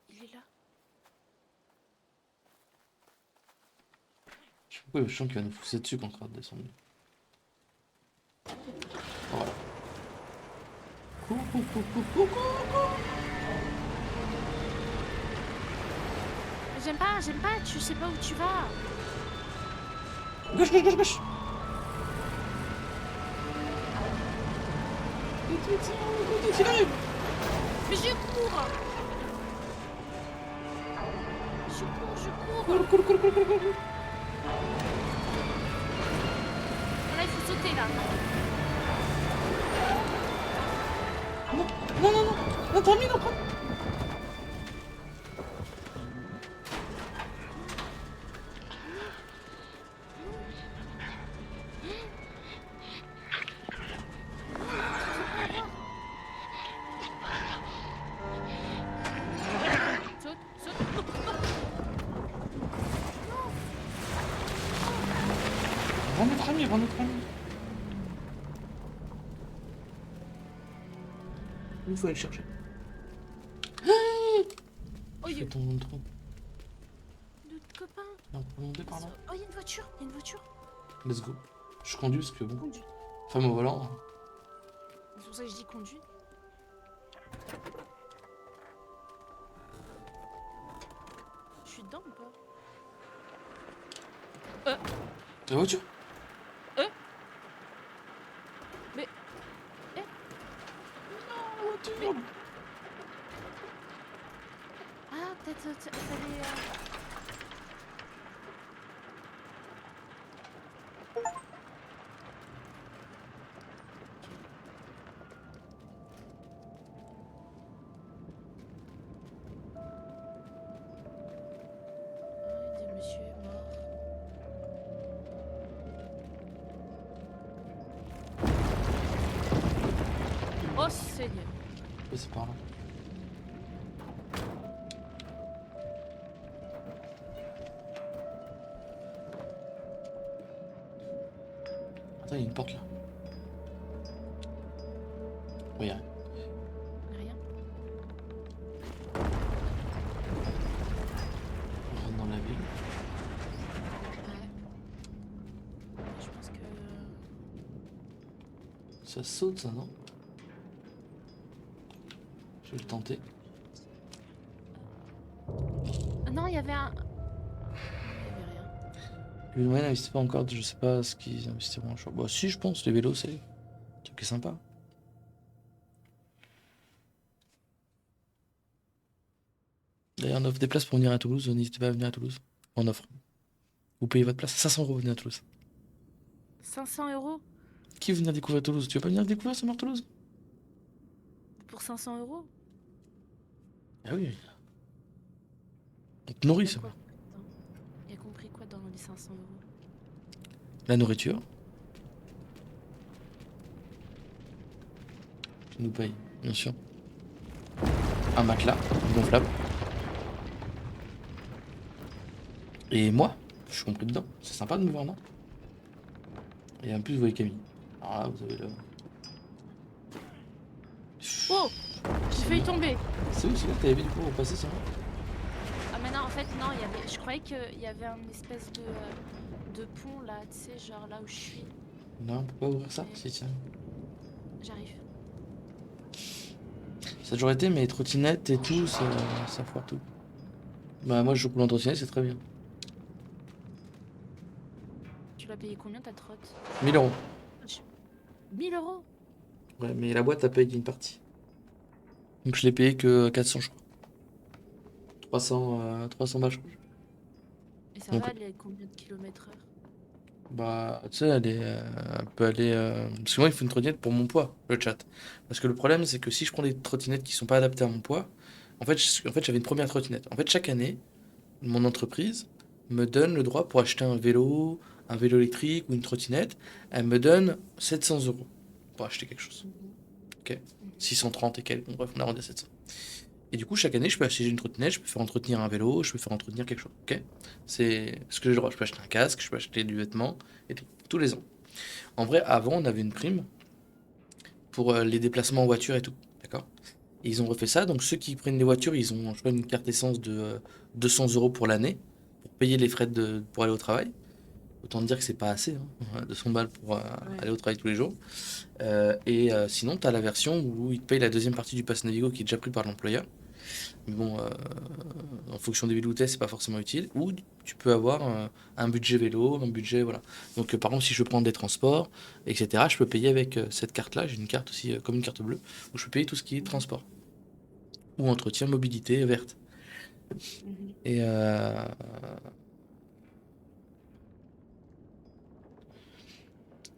Speaker 2: Il est là.
Speaker 1: Je sais pas pourquoi le chien qui va nous pousser dessus quand on sera descendu. Voilà. Coucou, coucou, coucou.
Speaker 2: J'aime pas, tu sais pas où tu vas.
Speaker 1: Gauche, gauche, gauche, gauche. Vite, il arrive.
Speaker 2: Mais je cours. Je cours.
Speaker 1: Cours, cours, cours, cours, cours, cours.
Speaker 2: Là, il faut sauter, là.
Speaker 1: Non, non, non, non. Non, termine, après.
Speaker 2: Saute, saute.
Speaker 1: Va notre ami, va notre ami. Il faut aller le chercher.
Speaker 2: Oh,
Speaker 1: Je
Speaker 2: il y
Speaker 1: fais
Speaker 2: a
Speaker 1: tomber le trou.
Speaker 2: notre copain.
Speaker 1: Non, on peut monter par là.
Speaker 2: Oh, il y a une voiture.
Speaker 1: Let's go. Je conduis parce que bon.
Speaker 2: Conduis.
Speaker 1: Femme au volant.
Speaker 2: C'est pour ça que je dis conduis. Je suis dedans ou pas?
Speaker 1: La voiture.
Speaker 2: Mais...
Speaker 1: Non, la voiture.
Speaker 2: Ah, peut-être fallait... Oh, monsieur est mort. Oh, Seigneur.
Speaker 1: Ouais, c'est par là. Attends, il y a une porte là. Oui, hein.
Speaker 2: Rien.
Speaker 1: On rentre dans la ville.
Speaker 2: Ouais. Je pense que...
Speaker 1: Ça saute, ça, non? Je vais le tenter.
Speaker 2: Non, il y avait un... Il y avait rien.
Speaker 1: Le moyen n'investit pas encore, je sais pas ce qu'ils investiront en choix. Bah si, je pense, les vélos, c'est un truc qui est sympa. D'ailleurs, on offre des places pour venir à Toulouse. N'hésitez pas à venir à Toulouse. On offre. Vous payez votre place. 500 €, venir à Toulouse.
Speaker 2: 500 €
Speaker 1: Qui veut venir découvrir Toulouse? Tu veux pas venir découvrir ce maire Toulouse?
Speaker 2: pour 500 €?
Speaker 1: Ah oui. On te nourrit,
Speaker 2: Il y a
Speaker 1: ça.
Speaker 2: quoi dedans? Il y a compris quoi dans les 500 €?
Speaker 1: La nourriture. Tu nous payes, bien sûr. Un matelas gonflable. Et moi, je suis compris dedans. C'est sympa de me voir, non? Et en plus, vous voyez Camille. Alors là, vous avez le.
Speaker 2: Oh! J'ai failli tomber.
Speaker 1: C'est où celui-là que t'avais vu du coup au passé, ça?
Speaker 2: Ah mais non, en fait non, je croyais qu'il y avait un espèce de pont là, tu sais, genre là où je suis.
Speaker 1: Non, on peut pas ouvrir ça? Si, tiens.
Speaker 2: J'arrive.
Speaker 1: Ça a toujours été, mais les trottinettes et tout, ça foire tout. Bah, moi, je roule en trottinette, c'est très bien.
Speaker 2: Tu l'as payé combien ta trotte?
Speaker 1: 1000 €.
Speaker 2: 1000 €?
Speaker 1: Ouais, mais la boîte a payé une partie. Donc, je l'ai payé que 400, je crois. 300 balles, je crois.
Speaker 2: Et ça
Speaker 1: Donc,
Speaker 2: va, elle est combien de kilomètres heure?
Speaker 1: bah, tu sais, elle peut aller. Parce que moi, il faut une trottinette pour mon poids, le chat. Parce que le problème, c'est que si je prends des trottinettes qui sont pas adaptées à mon poids, en fait, j'avais une première trottinette. En fait, chaque année, mon entreprise me donne le droit pour acheter un vélo électrique ou une trottinette. Elle me donne 700 € pour acheter quelque chose. Ok. 630 et quelques. Bon, bref, on arrondit à 700. Et du coup, chaque année, je peux acheter une trottinette, je peux faire entretenir un vélo, je peux faire entretenir quelque chose. Ok. C'est ce que j'ai le droit. Je peux acheter un casque, je peux acheter du vêtement et tout. Tous les ans. En vrai, avant, on avait une prime pour les déplacements en voiture et tout. D'accord. Et ils ont refait ça. Donc, ceux qui prennent des voitures, ils ont, je crois, une carte essence de 200 € pour l'année pour payer les frais pour aller au travail. Autant dire que c'est pas assez, hein, 200 balles pour
Speaker 2: Ouais.
Speaker 1: aller au travail tous les jours. Sinon, tu as la version où ils te payent la deuxième partie du pass Navigo qui est déjà pris par l'employeur. Mais bon, en fonction des vélos où t'es, c'est pas forcément utile. Ou tu peux avoir un budget vélo, un budget, voilà. Donc, par exemple, si je veux prendre des transports, etc., je peux payer avec cette carte-là. J'ai une carte aussi, comme une carte bleue, où je peux payer tout ce qui est transport. Ou entretien, mobilité verte.
Speaker 2: Mhm.
Speaker 1: Et,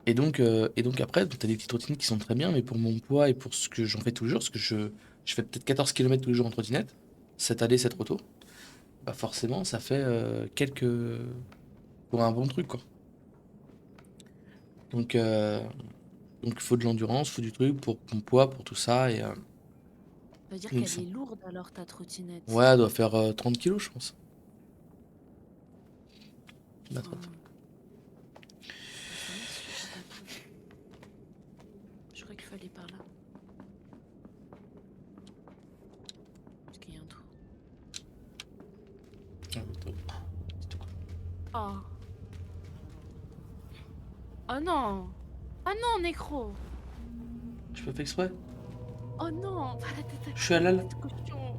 Speaker 1: et donc après, tu as des petites trottinettes qui sont très bien, mais pour mon poids et pour ce que j'en fais tous les jours, parce que je fais peut-être 14 km tous les jours en trottinette, cette aller, cette retour, bah forcément, ça fait quelques. Pour un bon truc, quoi. Donc, il faut de l'endurance, il faut du truc pour mon poids, pour tout ça. Et,
Speaker 2: Ça veut dire
Speaker 1: donc
Speaker 2: qu'elle
Speaker 1: ça.
Speaker 2: est lourde alors ta trottinette.
Speaker 1: Ouais, elle doit faire 30 kilos, je pense. Ma trotte.
Speaker 2: Ah, ça va, si je prends ta trotte. Je crois qu'il faut aller par là. Parce qu'il y a un trou.
Speaker 1: Ah, attends.
Speaker 2: Oh. Oh non. Oh non, Nécro.
Speaker 1: Je peux faire exprès.
Speaker 2: Oh non, pas la tête
Speaker 1: Je suis halal.
Speaker 2: de cochon.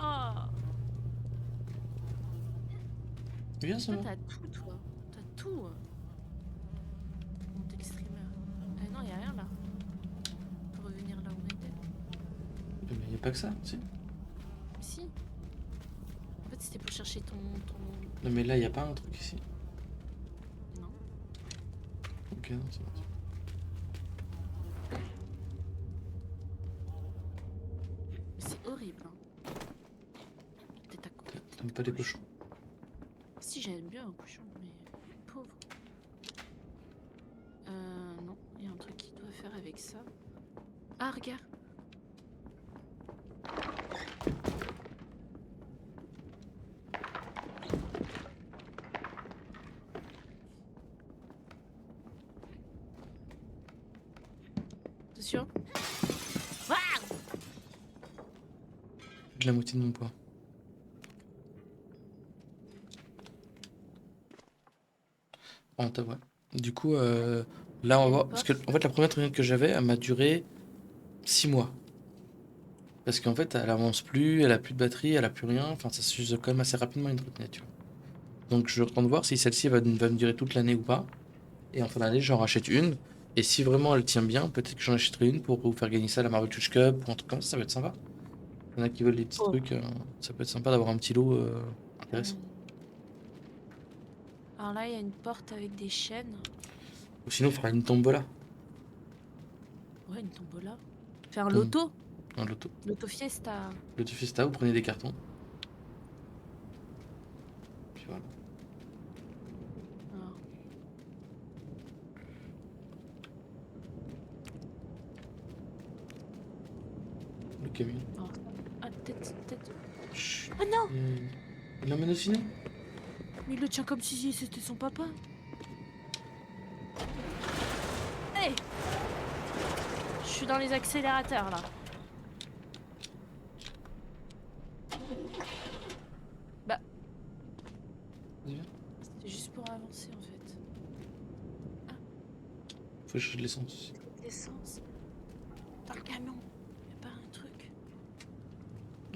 Speaker 2: Oh.
Speaker 1: Viens, ça
Speaker 2: Toi,
Speaker 1: va.
Speaker 2: t'as tout, toi. T'as tout. Bon, t'es le streamer. Non, y a rien là. On peut revenir là où on était.
Speaker 1: Mais il n'y a pas que ça, si.
Speaker 2: Si. En fait, c'était pour chercher ton...
Speaker 1: Non, mais là, il n'y a pas un truc ici.
Speaker 2: Non.
Speaker 1: Ok, non, c'est bon.
Speaker 2: C'est horrible. Hein. T'es à côté.
Speaker 1: T'aimes pas les cochons.
Speaker 2: Si, j'aime bien un cochon, mais pauvre. Non, il y a un truc qu'il doit faire avec ça. Ah, regarde. Attention. Ah,
Speaker 1: De la moitié de mon poids. En tout, ouais. Du coup, là, on va voir. Parce que, en fait, la première trottinette que j'avais, elle m'a duré 6 mois. Parce qu'en fait, elle avance plus, elle a plus de batterie, elle a plus rien. Enfin, ça s'use quand même assez rapidement une trottinette, tu vois. Donc, je suis en train de voir si celle-ci va me durer toute l'année ou pas. Et en fin d'année, j'en rachète une. Et si vraiment elle tient bien, peut-être que j'en achèterai une pour vous faire gagner ça à la Marvel Touch Cup ou un truc comme ça va être sympa. Il y en a qui veulent des petits
Speaker 2: Oh.
Speaker 1: trucs, ça peut être sympa d'avoir un petit lot intéressant.
Speaker 2: Alors là, il y a une porte avec des chaînes.
Speaker 1: Ou sinon, on fera une tombola,
Speaker 2: Ouais, une tombola. Faire un
Speaker 1: Tom-
Speaker 2: loto.
Speaker 1: un loto.
Speaker 2: Loto Fiesta.
Speaker 1: Le Fiesta, vous prenez des cartons. Puis voilà.
Speaker 2: Alors,
Speaker 1: Le camion.
Speaker 2: alors, ah, peut-être.
Speaker 1: Chut.
Speaker 2: Ah non!
Speaker 1: Il l'emmène au ciné?
Speaker 2: Mais il le tient comme si c'était son papa. Hey! Je suis dans les accélérateurs là. Bah,
Speaker 1: Vas-y, viens.
Speaker 2: c'était juste pour avancer en fait.
Speaker 1: Faut chercher de l'essence aussi.
Speaker 2: L'essence. Dans le camion. Y'a pas un truc.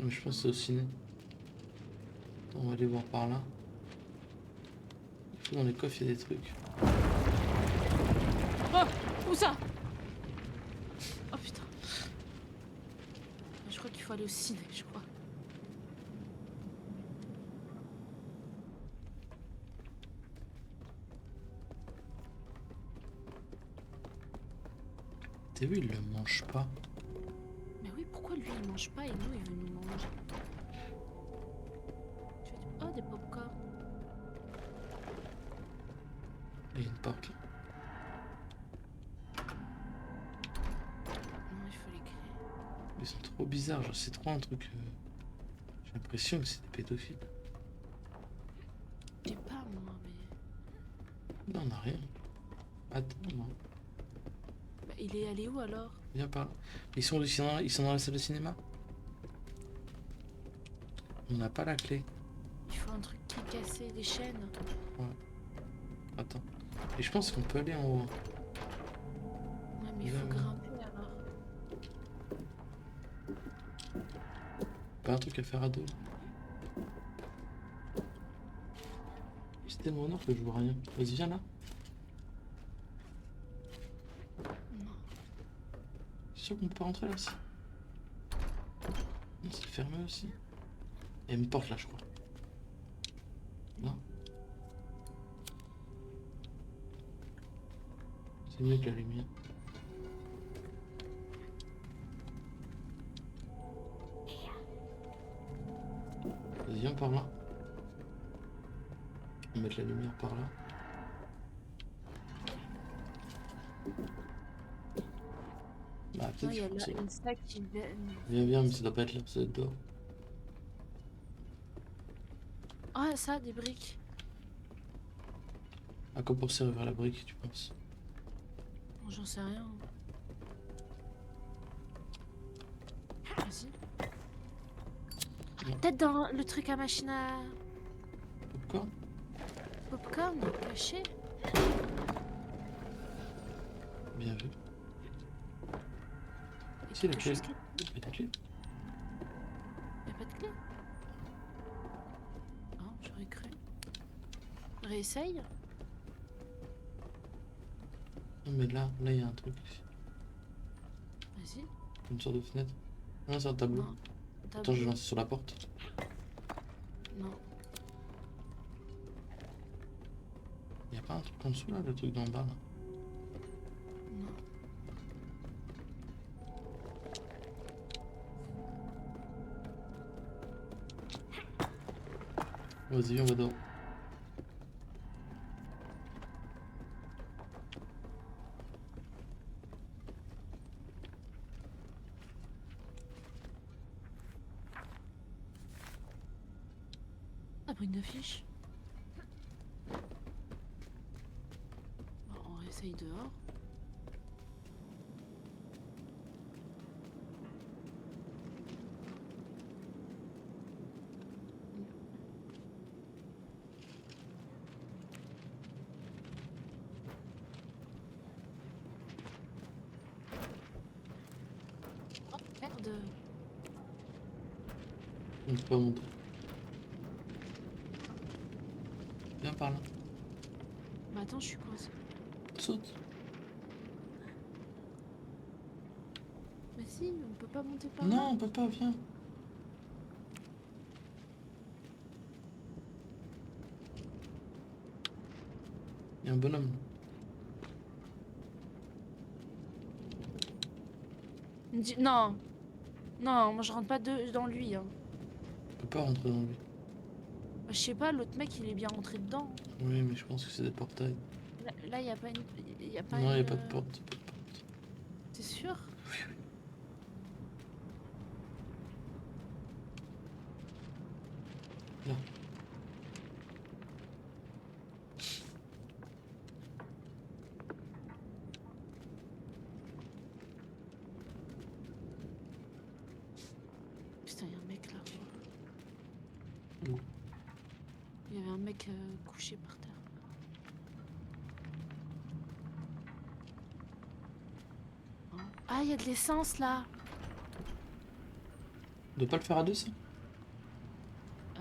Speaker 1: Mais je pense que c'est au ciné. Attends, on va aller voir par là. Il faut dans les coffres, il y a des trucs.
Speaker 2: Oh! Où ça? Oh putain. Je crois qu'il faut aller au ciné, je crois.
Speaker 1: T'as vu, il le mange pas.
Speaker 2: Mais oui, pourquoi lui il mange pas et nous il veut nous manger? Oh, des pop-corn.
Speaker 1: Il y a une porte là.
Speaker 2: Non, il faut les créer.
Speaker 1: Ils sont trop bizarres, genre c'est trop un truc. J'ai l'impression que c'est des pédophiles.
Speaker 2: J'ai pas moi, mais.
Speaker 1: Non, on a rien. Attends, non.
Speaker 2: Bah, il est allé où alors?
Speaker 1: Viens par là. Ils sont dans la salle de cinéma? On n'a pas la clé.
Speaker 2: Il faut un truc qui est cassé, des chaînes.
Speaker 1: Attends. Et je pense qu'on peut aller en haut.
Speaker 2: Ouais, mais il faut grimper alors.
Speaker 1: Pas un truc à faire à deux. C'est tellement au nord que je vois rien. Vas-y, viens là.
Speaker 2: Non.
Speaker 1: C'est sûr qu'on peut pas rentrer là aussi. Non, c'est fermé aussi. Il y a une porte là, je crois. Non. C'est mieux que la lumière. Vas-y, viens par là. On va mettre la lumière par là. Bah,
Speaker 2: Non,
Speaker 1: peut-être
Speaker 2: il y a
Speaker 1: qu'il
Speaker 2: là
Speaker 1: faut que
Speaker 2: une sac qui vient.
Speaker 1: Viens, mais ça doit pas être là, ça doit être dehors.
Speaker 2: Ah, ça, des briques.
Speaker 1: À quoi pour servir la brique, tu penses?
Speaker 2: Bon, j'en sais rien. Vas-y.
Speaker 1: Non.
Speaker 2: Peut-être dans le truc à machine à
Speaker 1: Popcorn?
Speaker 2: popcorn caché.
Speaker 1: Bien vu.
Speaker 2: Et
Speaker 1: Si, la
Speaker 2: quelque
Speaker 1: clé.
Speaker 2: chose qui-
Speaker 1: Et la clé?
Speaker 2: Y a pas de clé? Non, j'aurais cru. Réessaye.
Speaker 1: Non, mais là, il y a un truc.
Speaker 2: Vas-y.
Speaker 1: Une sorte de fenêtre. Non, c'est un tableau.
Speaker 2: Non.
Speaker 1: Attends, je vais lancer sur la porte.
Speaker 2: Non.
Speaker 1: Y a pas un truc en dessous là, le truc d'en bas là?
Speaker 2: Non.
Speaker 1: Vas-y, viens, on va dehors.
Speaker 2: Ah, pris une affiche. Bon, on réessaye dehors. Oh, merde.
Speaker 1: On peut pas monter. Viens par là.
Speaker 2: Bah attends, je suis coincée.
Speaker 1: Saute.
Speaker 2: ici, on peut pas monter par là.
Speaker 1: Non, on peut pas, viens. Il y a un bonhomme.
Speaker 2: Non, non, moi je rentre pas dans lui. Hein.
Speaker 1: On peut pas rentrer dans lui.
Speaker 2: Je sais pas, l'autre mec il est bien rentré dedans.
Speaker 1: Oui, mais je pense que c'est des portails.
Speaker 2: Là, y a pas une. Y a pas
Speaker 1: Non, il n'y a
Speaker 2: une,
Speaker 1: pas de porte. Pas de porte.
Speaker 2: T'es sûr?
Speaker 1: Là.
Speaker 2: Putain, y a un mec là.
Speaker 1: Où?
Speaker 2: Il y avait un mec couché par terre. Hein. Ah, il y a de l'essence là.
Speaker 1: On doit pas le faire à deux, ça?
Speaker 2: Euh...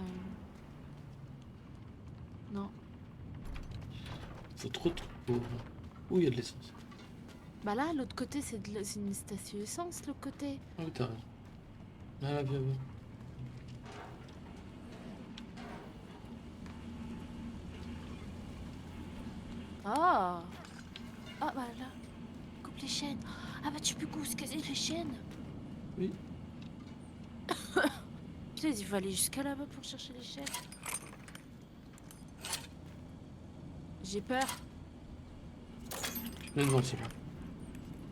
Speaker 2: Non.
Speaker 1: Faut trop de trucs pour... Où il y a de l'essence?
Speaker 2: Bah là, l'autre côté, c'est une station essence, l'autre côté.
Speaker 1: Ah oui, t'as raison. Ah là, viens, viens.
Speaker 2: Ah. Ah bah là. Coupe les chaînes. Ah bah tu peux casser les chaînes.
Speaker 1: Oui.
Speaker 2: Putain, il faut aller jusqu'à là-bas pour chercher les chaînes. J'ai peur.
Speaker 1: Je mets devant celui-là.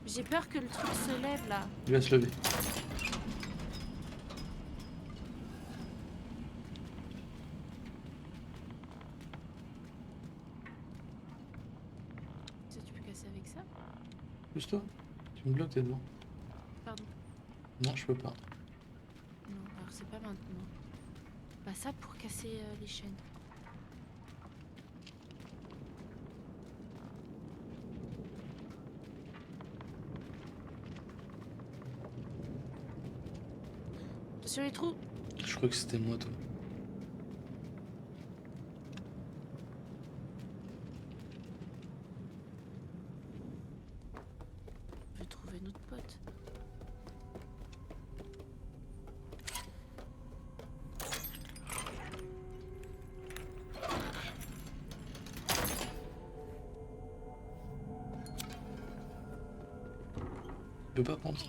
Speaker 2: J'ai peur que le truc se lève là.
Speaker 1: Il va se lever.
Speaker 2: Tu peux casser avec ça?
Speaker 1: Juste toi. Tu me bloques, t'es devant.
Speaker 2: Pardon.
Speaker 1: Non, je peux pas.
Speaker 2: Non, alors c'est pas maintenant. Bah ça pour casser les chaînes. Sur les trous.
Speaker 1: Je crois que c'était moi, toi.
Speaker 2: Je vais trouver notre pote.
Speaker 1: Je peux pas prendre ça.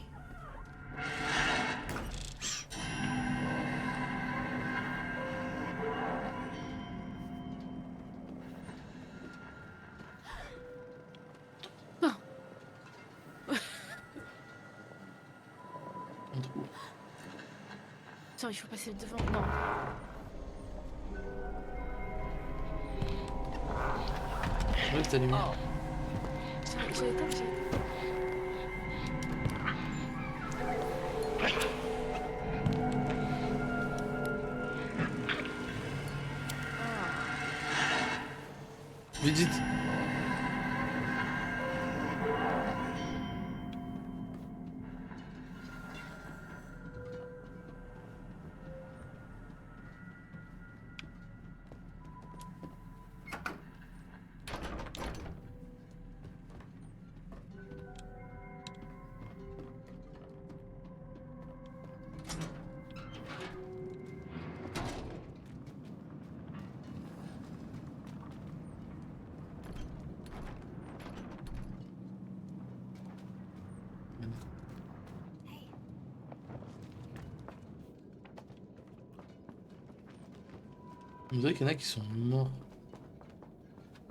Speaker 1: Un trou.
Speaker 2: Attends, il faut passer devant. Non.
Speaker 1: Reste allumé.
Speaker 2: Oh. J'ai éteint, j'ai éteint.
Speaker 1: Vite, vite. On dirait qu'il y en a qui sont morts.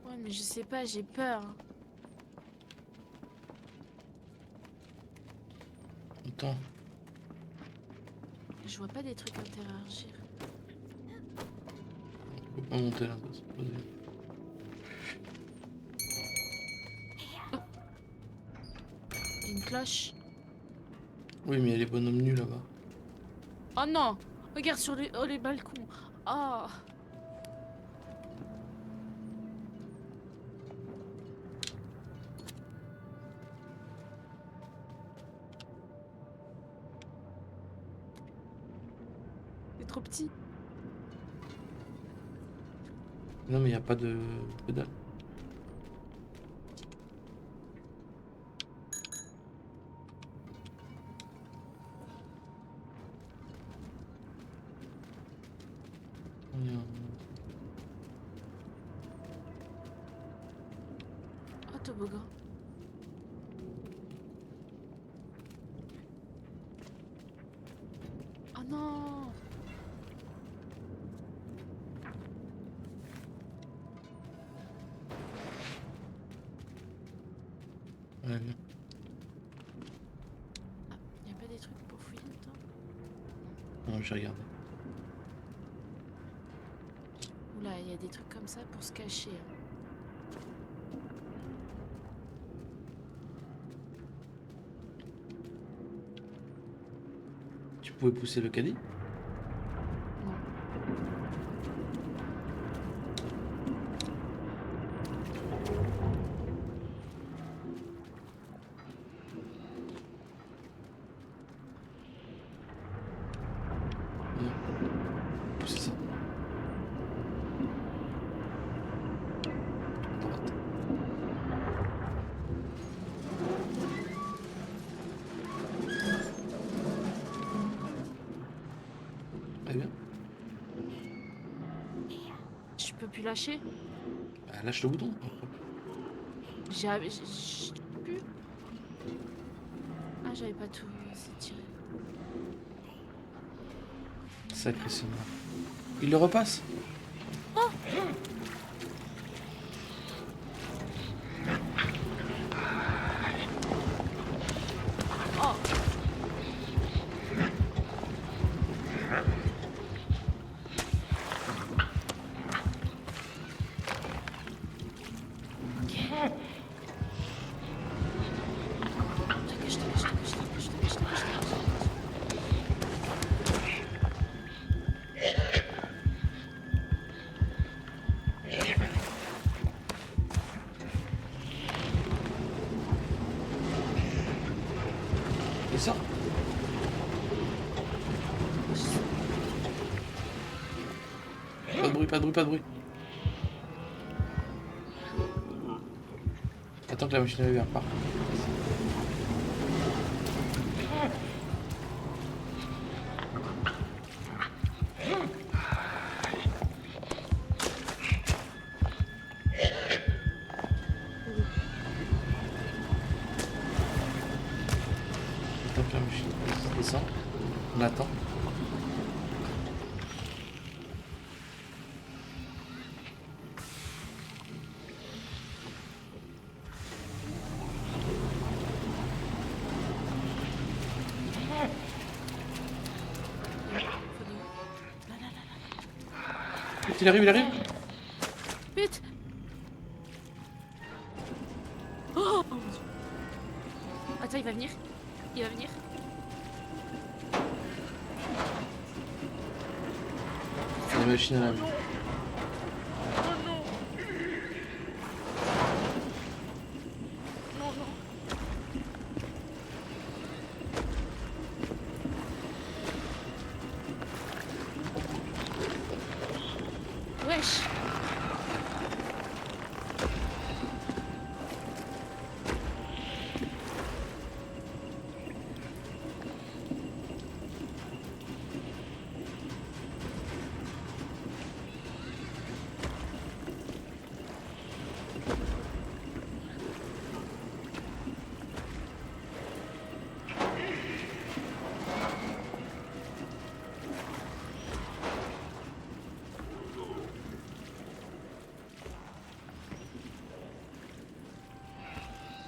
Speaker 2: Ouais, mais je sais pas, j'ai peur.
Speaker 1: Attends.
Speaker 2: Je vois pas des trucs interagir.
Speaker 1: Faut pas monter là. C'est pas possible.
Speaker 2: Il y a une cloche.
Speaker 1: Oui, mais il y a les bonhommes nus là-bas.
Speaker 2: Oh non! Regarde sur les balcons. Oh! C'est trop petit.
Speaker 1: Non, mais il n'y a pas de pédale.
Speaker 2: toboggan. Oh non!
Speaker 1: Ouais, bien.
Speaker 2: Ah, y a pas des trucs pour fouiller dedans?
Speaker 1: Non, j'ai regardé.
Speaker 2: Oula, y a des trucs comme ça pour se cacher. Hein.
Speaker 1: Tu pouvais pousser le caddie?
Speaker 2: Non.
Speaker 1: Pousser ça. Droite. Très bien.
Speaker 2: Je peux plus lâcher?
Speaker 1: Bah, lâche le bouton.
Speaker 2: J'ai pu. Ah, j'avais pas tout tiré.
Speaker 1: Sacré sonore. Il le repasse.
Speaker 2: Oh!
Speaker 1: Il sort. Pas de bruit, pas de bruit, pas de bruit. Attends que la machine arrive, repart. Attends que la machine descend. On attend. Vite, il arrive, il arrive.
Speaker 2: Vite! Oh! Attends, il va venir. Il va venir.
Speaker 1: La machine à laver.
Speaker 2: Oh non! Non, non. Wesh!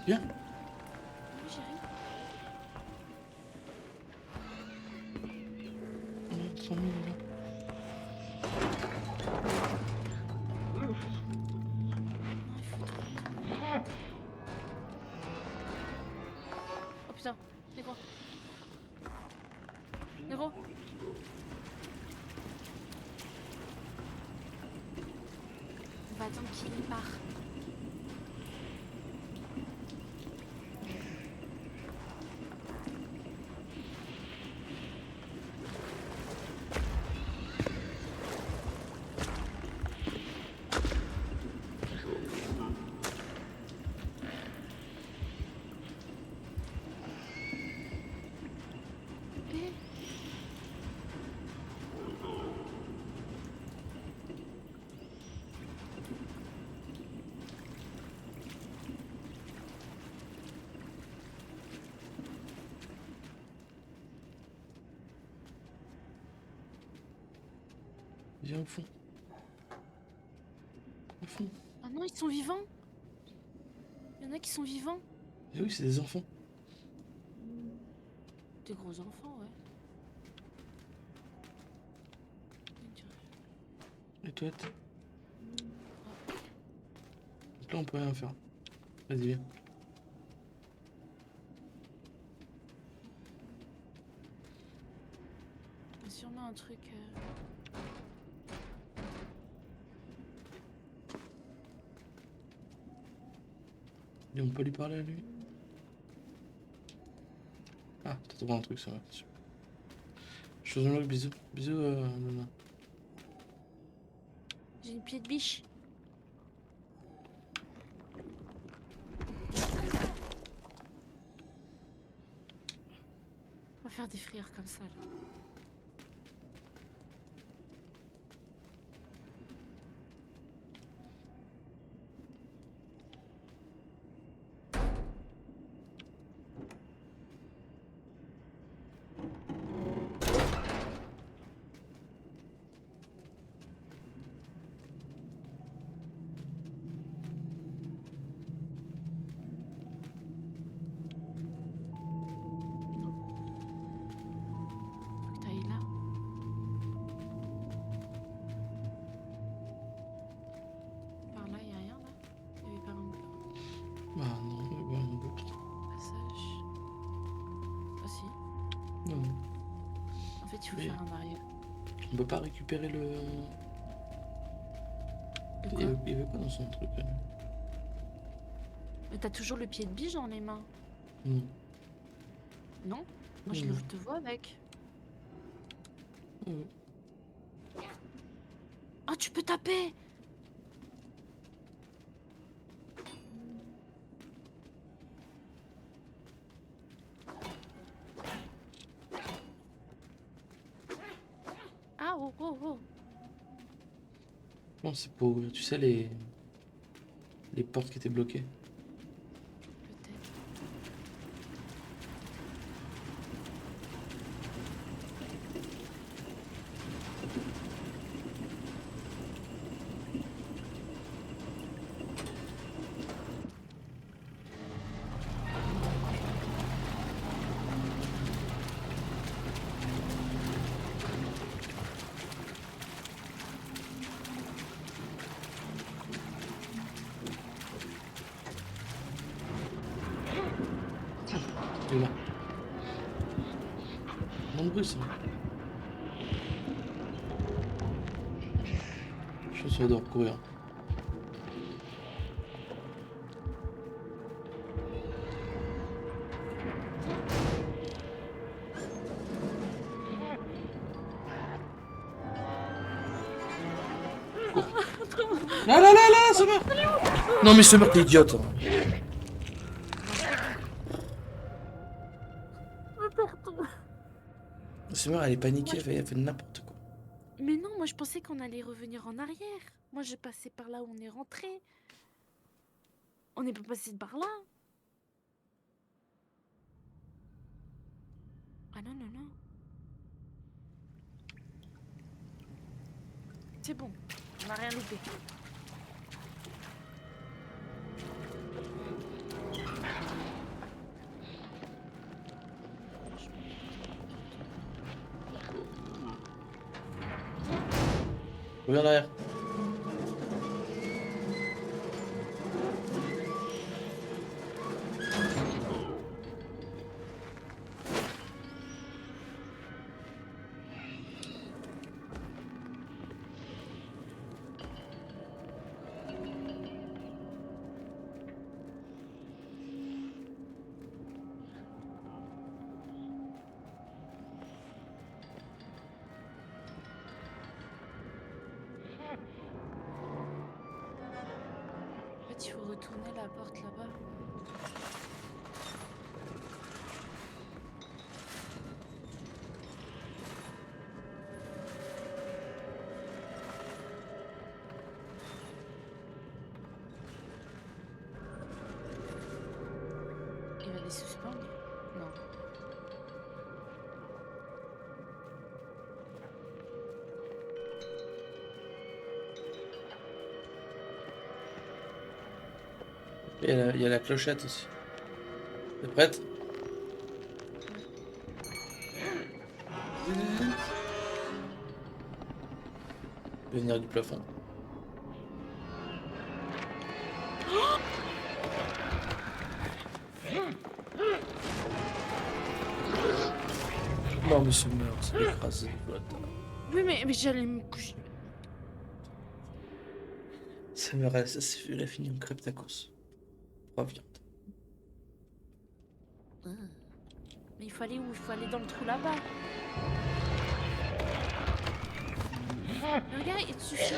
Speaker 1: Bien.
Speaker 2: Oui, j'arrive.
Speaker 1: Mmh, 100 000 là.
Speaker 2: Non, il faut trop. Oh putain, Négro. Négro. On va attendre qu'il part. Eh,
Speaker 1: Viens au fond. Au fond.
Speaker 2: Ah non, ils sont vivants. Il y en a qui sont vivants.
Speaker 1: Eh oui, c'est des enfants.
Speaker 2: Des gros enfants, ouais.
Speaker 1: Les toilettes. Donc là, on peut rien faire. Vas-y, viens.
Speaker 2: Il y a sûrement un truc.
Speaker 1: Et on peut lui parler à lui. Ah, t'as trouvé un truc, ça va. Chose de bisous. Bisous, Luna.
Speaker 2: J'ai une pied de biche. On va faire des frires comme ça, là. Faut que t'ailles là. Par là, y a rien, là? Il y avait pas un
Speaker 1: Bah non, mais bon, on peut.
Speaker 2: passage. Ah si.
Speaker 1: Non, non.
Speaker 2: En fait, il faut
Speaker 1: Mais-
Speaker 2: faire un arrière.
Speaker 1: On peut pas récupérer le...
Speaker 2: De
Speaker 1: Il
Speaker 2: quoi?
Speaker 1: y avait quoi dans son truc là?
Speaker 2: Mais t'as toujours le pied de biche dans les mains.
Speaker 1: Non.
Speaker 2: Non? Moi, je
Speaker 1: Non.
Speaker 2: te vois avec.
Speaker 1: Ouais.
Speaker 2: Ah, tu peux taper! Ah, oh, oh, oh.
Speaker 1: Non, c'est pour ouvrir, tu sais, les portes qui étaient bloquées.
Speaker 2: Peut-être.
Speaker 1: Il est là. Non de bruit, ça. Je pense qu'on doit recourir. Là, là, là, là, Summer! Non, mais Summer, t'es idiote! Summer, elle est paniquée, elle fait n'importe quoi.
Speaker 2: Mais non, moi je pensais qu'on allait revenir en arrière. Moi je passais par là où on est rentré. On n'est pas passé par là. Ah non, non, non. C'est bon, on n'a rien loupé.
Speaker 1: Reviens en arrière.
Speaker 2: En fait, il faut retourner la porte là-bas. Il va les suspendre? Non.
Speaker 1: Et il y a la clochette aussi. T'es prête? Je vais venir du plafond. Non, mais c'est mort, c'est écrasé. Voilà.
Speaker 2: Oui, mais j'allais me coucher.
Speaker 1: Ça me reste, elle a fini en crêpe tacos. 3 viandes.
Speaker 2: Ah. Mais il faut aller où? Il faut aller dans le trou là-bas. Mais regarde, il te suffit.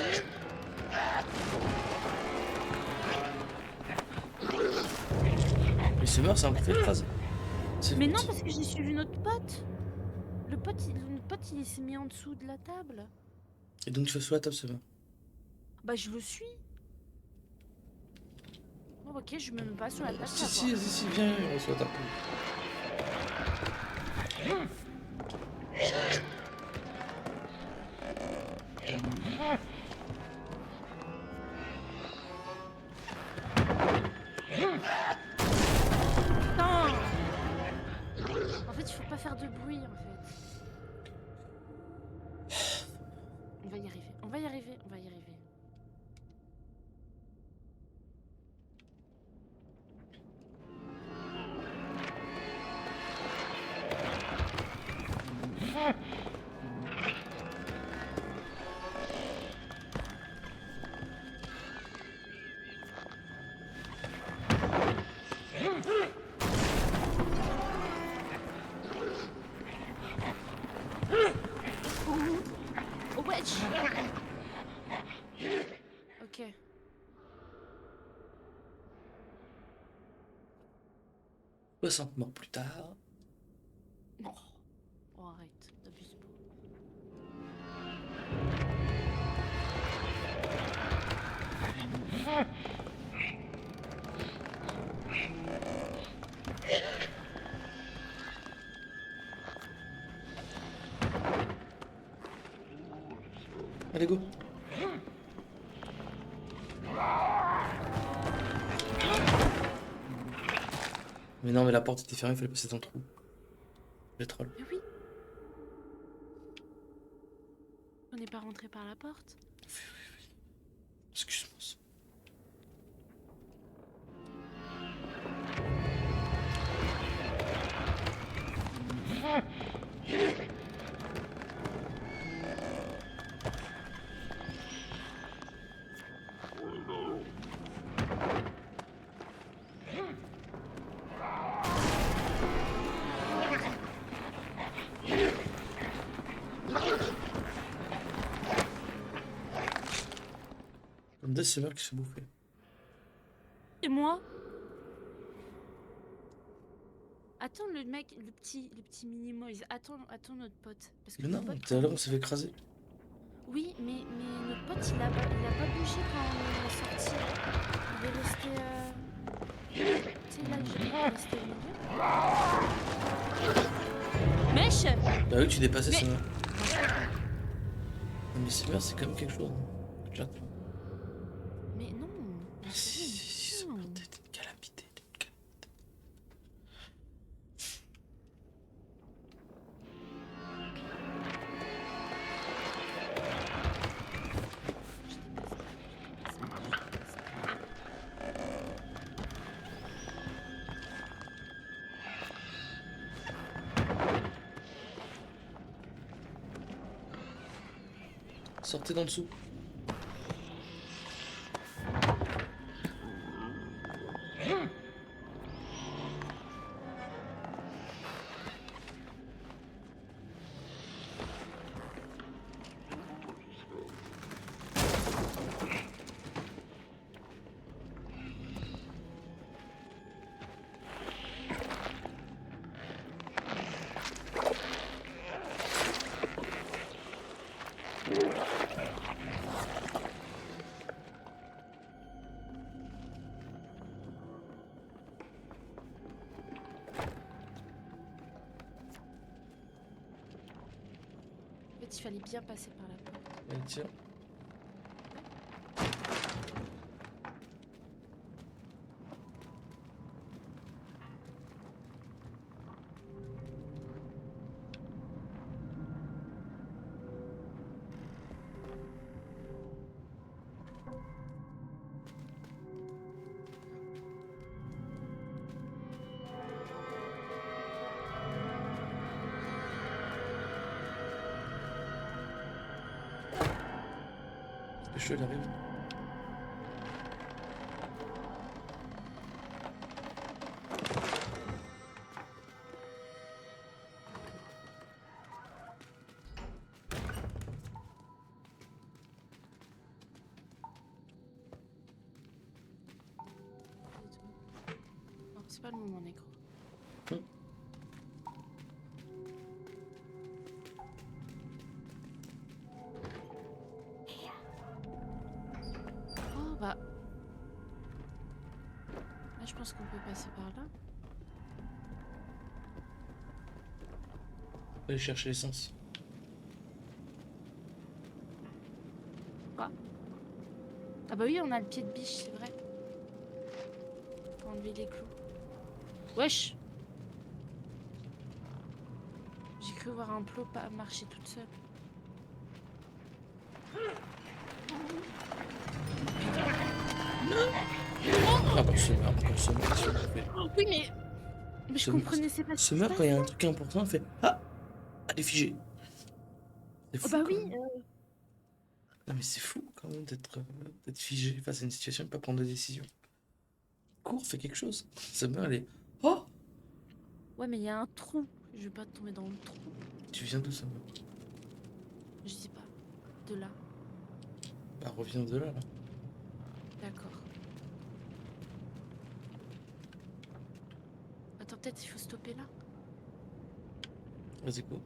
Speaker 1: Mais c'est mort, c'est encore fait écraser.
Speaker 2: Mais non, parce que j'ai suivi notre pote. Notre pote, il s'est mis en dessous de la table.
Speaker 1: Et donc tu fais sur la table, c'est mort.
Speaker 2: Bah, je le suis. Bon, ok, je me mets pas sur la table.
Speaker 1: Si, viens, on reçoit ta table.
Speaker 2: Non. En fait, il faut pas faire de bruit, en fait. On va y arriver, on va y arriver, on va y arriver. Oh, wesh. Ok.
Speaker 1: 60 morts plus tard.
Speaker 2: Non. Oh, arrête, t'abuses pas.
Speaker 1: Allez, go. Mais non, mais la porte était fermée, il fallait passer dans le trou. Les trolls.
Speaker 2: Mais oui. On n'est pas rentré par la porte.
Speaker 1: Excuse-moi. Comme des semeurs qui se bouffaient.
Speaker 2: Et moi? Attends le mec, le petit mini-Moise. Attends notre pote. Parce que
Speaker 1: Mais non,
Speaker 2: notre pote,
Speaker 1: tout à l'heure on s'est fait écraser.
Speaker 2: oui, mais notre pote, il a pas bougé quand on est sorti. Il est resté. Tu sais, là, il est resté au milieu. Mèche!
Speaker 1: Bah oui, tu dépassais
Speaker 2: Mais-
Speaker 1: ça. Mais semeurs, c'est quand même quelque chose. Regarde.
Speaker 2: Mais non!
Speaker 1: Si, c'est
Speaker 2: non.
Speaker 1: une calamité. Sortez d'en dessous.
Speaker 2: En fait, il fallait bien passer par la porte.
Speaker 1: Allez, tiens. Dépêche-toi, elle arrive.
Speaker 2: Non, c'est pas le moment, négro. Oh bah. Là, je pense qu'on peut passer par là.
Speaker 1: Aller chercher l'essence.
Speaker 2: Quoi? Ah bah oui, on a le pied de biche, c'est vrai. Faut enlever les clous. Wesh! J'ai cru voir un plot pas marcher toute seule.
Speaker 1: Ah bah ce meurt, encore ce meurt, s'il vous plaît.
Speaker 2: Oh, oui, mais je
Speaker 1: Ce-
Speaker 2: comprenais c'est pas ce
Speaker 1: Ce
Speaker 2: qui se
Speaker 1: meurt quand il y a un
Speaker 2: passe.
Speaker 1: truc important, il fait ah, elle est figée. C'est
Speaker 2: Oh
Speaker 1: fou,
Speaker 2: bah
Speaker 1: quand
Speaker 2: oui,
Speaker 1: même. Non mais c'est fou quand même d'être figé face à une situation et de pas prendre de décision. Cours, fais quelque chose. Ce meurt, elle est oh,
Speaker 2: ouais, mais il y a un trou. Je vais pas tomber dans le trou.
Speaker 1: tu viens d'où, ça meurt?
Speaker 2: Je sais pas. De là.
Speaker 1: Bah reviens de là, là.
Speaker 2: D'accord. Attends, peut-être il faut stopper là.
Speaker 1: Vas-y, go.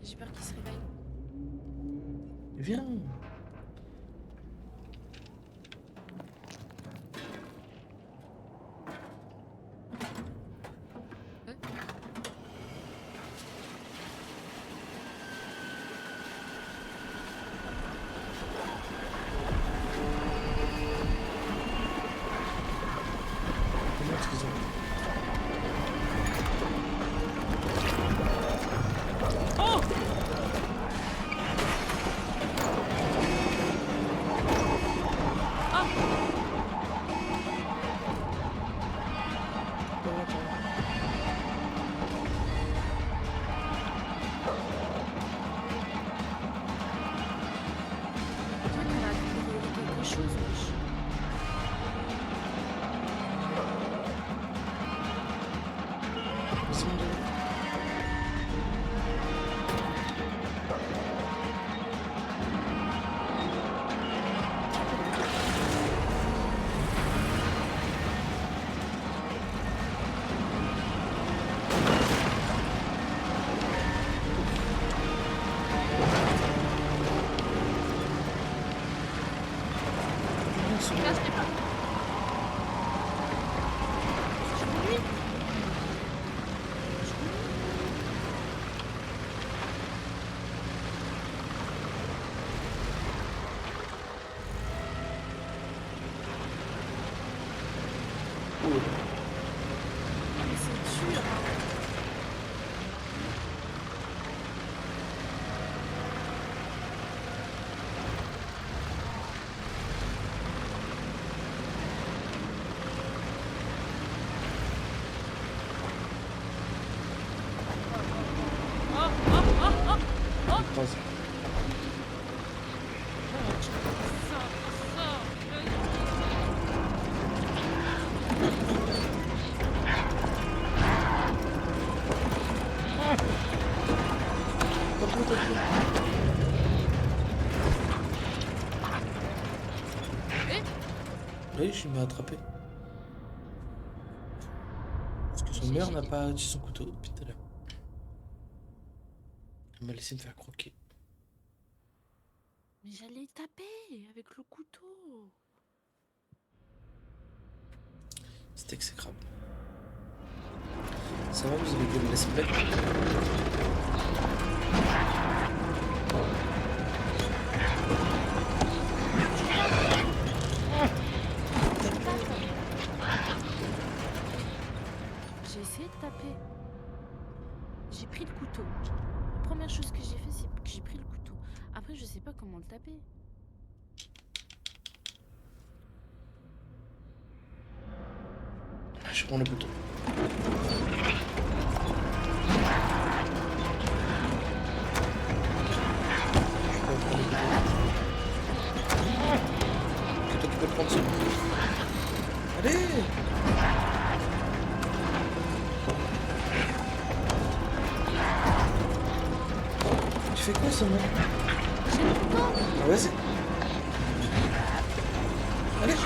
Speaker 2: J'ai peur qu'il se réveille.
Speaker 1: Viens. Comment est-ce qu'ils ont...
Speaker 2: On dirait qu'on a brûlé quelque chose, wesh.
Speaker 1: Ils sont de... Ils sont...
Speaker 2: Là, je sais pas. Je m'ennuie.
Speaker 1: Oh.
Speaker 2: Ah, mais c'est dur, hein.
Speaker 1: Croise. Oui, je m'ai attrapé. Son mère n'a pas utilisé son couteau depuis tout à l'heure. Elle m'a laissé me faire croquer.
Speaker 2: Mais j'allais taper avec le couteau.
Speaker 1: C'est exécrable. Ça va, vous avez vu le let's play?
Speaker 2: J'ai essayé de taper. J'ai pris le couteau. La première chose que j'ai fait, c'est que j'ai pris le couteau. Après, je sais pas comment le taper.
Speaker 1: Je prends le couteau. Que toi tu peux le prendre seul. Allez! Tu fais quoi ça, moi?
Speaker 2: J'ai le couteau.
Speaker 1: Ah vas-y. Allez!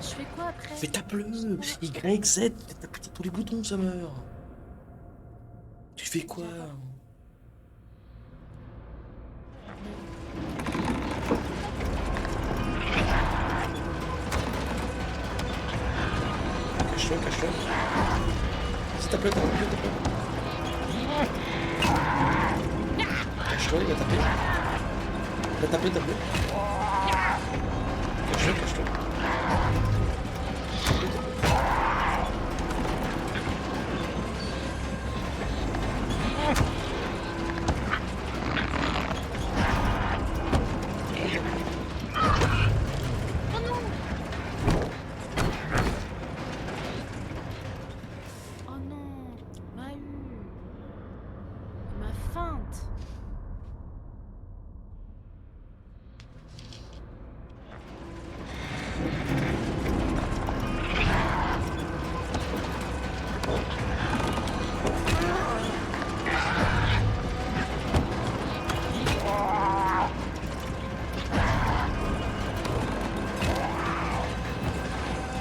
Speaker 2: Je fais quoi après?
Speaker 1: Mais tape-le! Y, Z, t'as pété tous les boutons, ça meurt! Tu fais quoi? Cache-le, cache-le. Si tape-le, tape-le, tape-le. Cache-le, il va taper. Il va taper, tape-le. Cache-le, cache-le.
Speaker 2: Oh non, m'a eu. Il m'a feinte.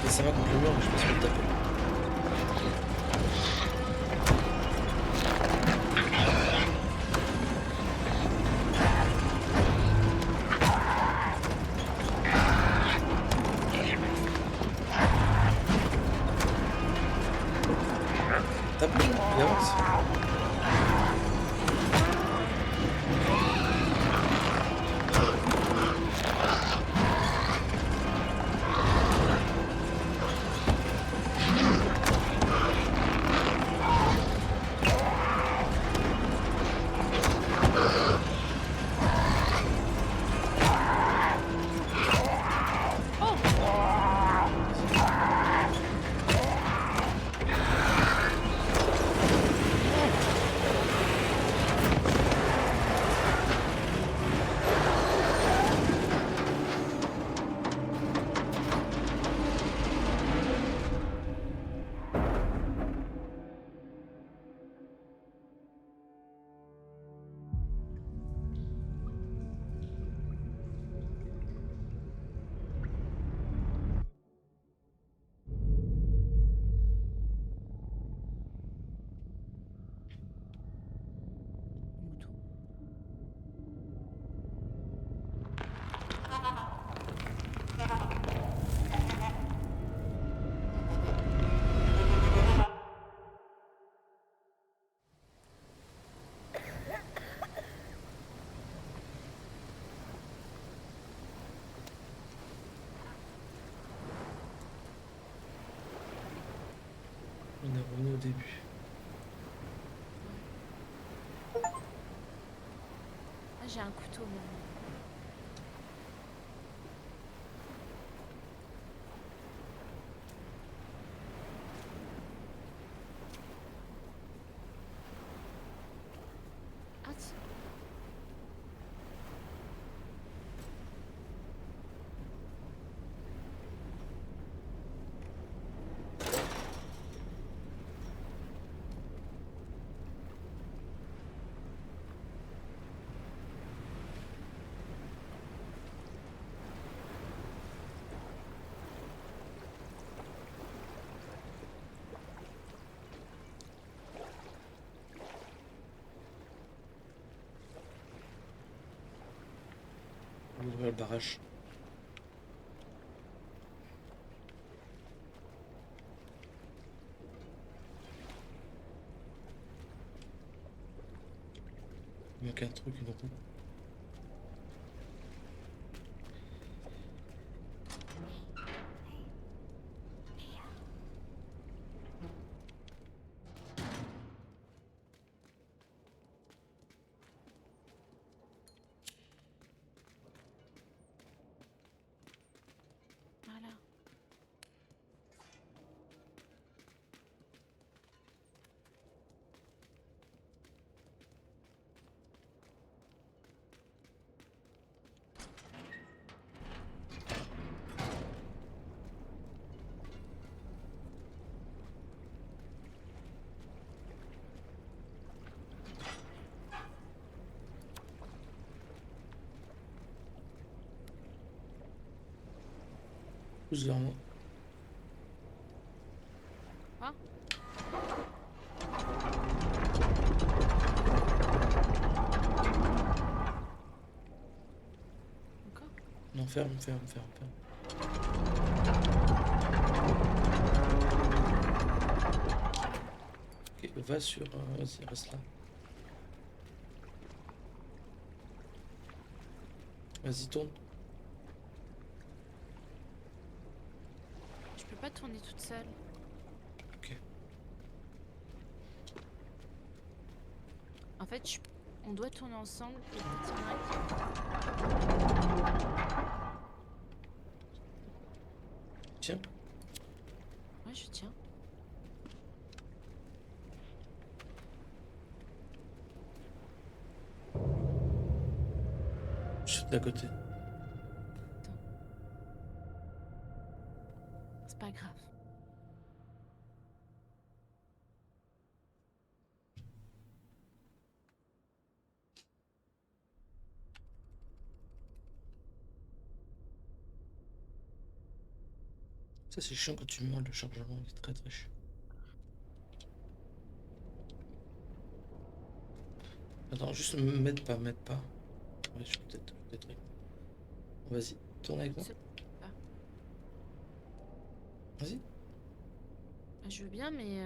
Speaker 1: Et ça va contre le mur, mais je pense qu'il va le taper. Tape-le, il avance.
Speaker 2: Mouton.
Speaker 1: On est revenu au début.
Speaker 2: Ah, j'ai un couteau maintenant. Ah,
Speaker 1: ouvrir le barrage. Il manque un truc, une roue.
Speaker 2: Voilà.
Speaker 1: Pousse vers moi.
Speaker 2: Quoi? Encore?
Speaker 1: Non, ferme. Ok, va sur... vas-y, reste là. Vas-y, tourne.
Speaker 2: Je peux pas tourner toute seule.
Speaker 1: Ok.
Speaker 2: En fait, on doit tourner ensemble. Et peut-être il y en a
Speaker 1: Tiens.
Speaker 2: Ouais, je tiens.
Speaker 1: Je suis d'à côté.
Speaker 2: C'est pas grave.
Speaker 1: Ça, c'est chiant quand tu meurs, le chargement est très très chiant. Attends, juste m'aide pas. Ouais, je peux peut-être. Vas-y, tourne avec moi.
Speaker 2: Ah,
Speaker 1: Vas-y.
Speaker 2: je veux bien, mais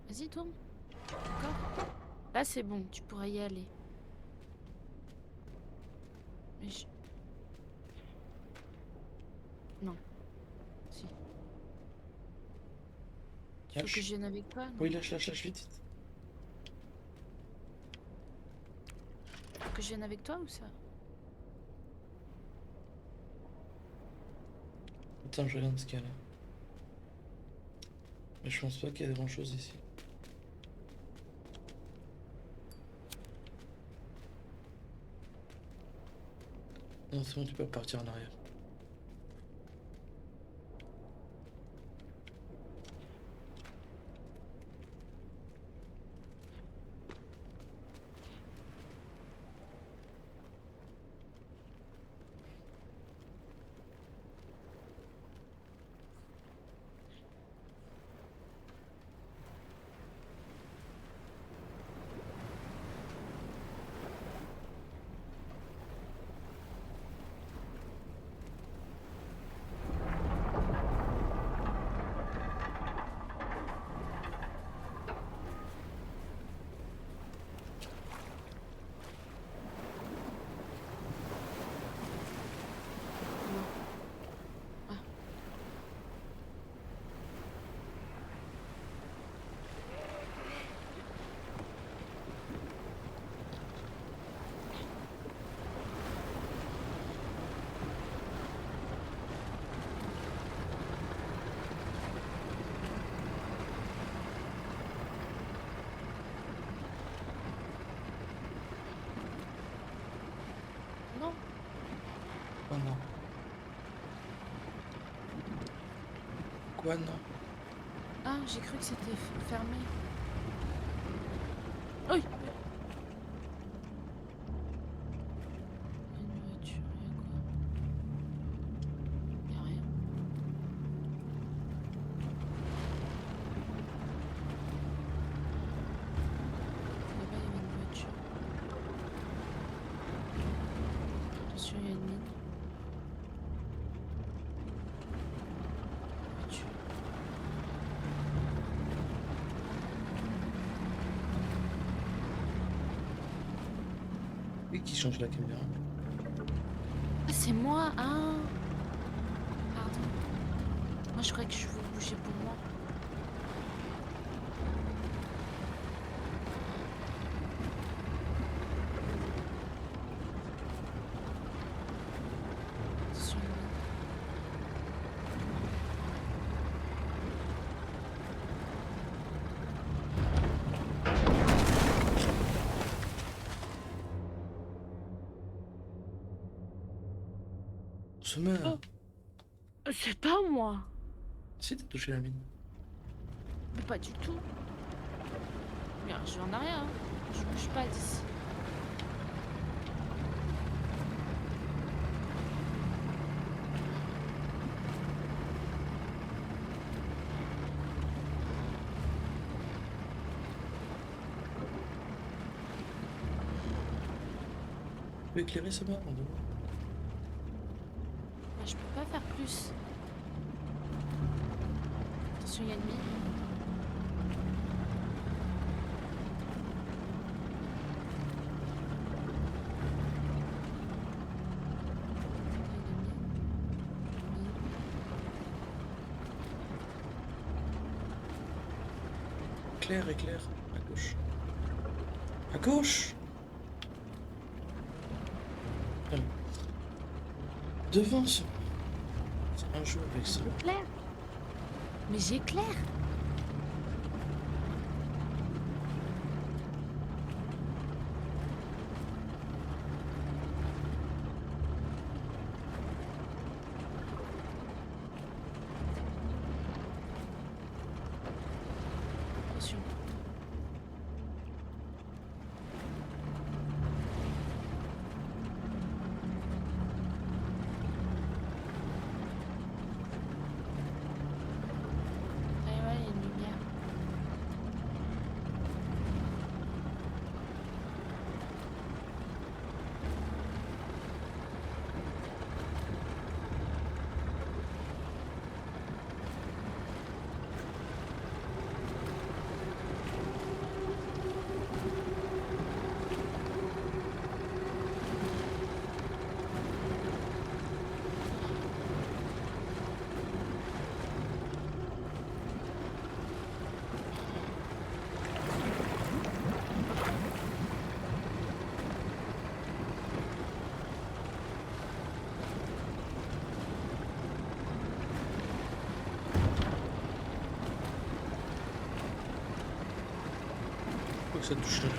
Speaker 2: vas-y, tourne. Encore. Là, c'est bon, tu pourras y aller. Mais non. Si. Tu veux que
Speaker 1: Lâche.
Speaker 2: je vienne avec toi? Non.
Speaker 1: Oui, lâche, vite.
Speaker 2: Tu veux que je vienne avec toi ou ça?
Speaker 1: Attends, je regarde ce qu'il y a là. Mais je pense pas qu'il y ait grand chose ici. Non, c'est bon, tu peux partir en arrière.
Speaker 2: Non. Ah. Non.
Speaker 1: Oh non. Quoi, non?
Speaker 2: Ah, j'ai cru que c'était fermé. Oui. Une voiture, y a quoi? Y a rien.
Speaker 1: qui change la caméra.
Speaker 2: Ah, c'est moi. Ah. Pardon. Moi, je croyais que je vous bouger pour moi. Attention,
Speaker 1: On se meurt.
Speaker 2: Oh. C'est pas moi.
Speaker 1: Si t'as touché la mine.
Speaker 2: Mais pas du tout. Regarde, je vais en arrière. Hein. Je bouge pas d'ici.
Speaker 1: Tu peux éclairer ce bar en deux?
Speaker 2: Bah, je peux pas faire plus. Attention, il y a une mine.
Speaker 1: Éclaire, éclaire. À gauche. À gauche. Voilà. Devant ce... C'est un jeu avec ça.
Speaker 2: J'éclaire. Mais j'éclaire. Attention. Ah ouais, il y a une lumière.
Speaker 1: Faut que ça touche la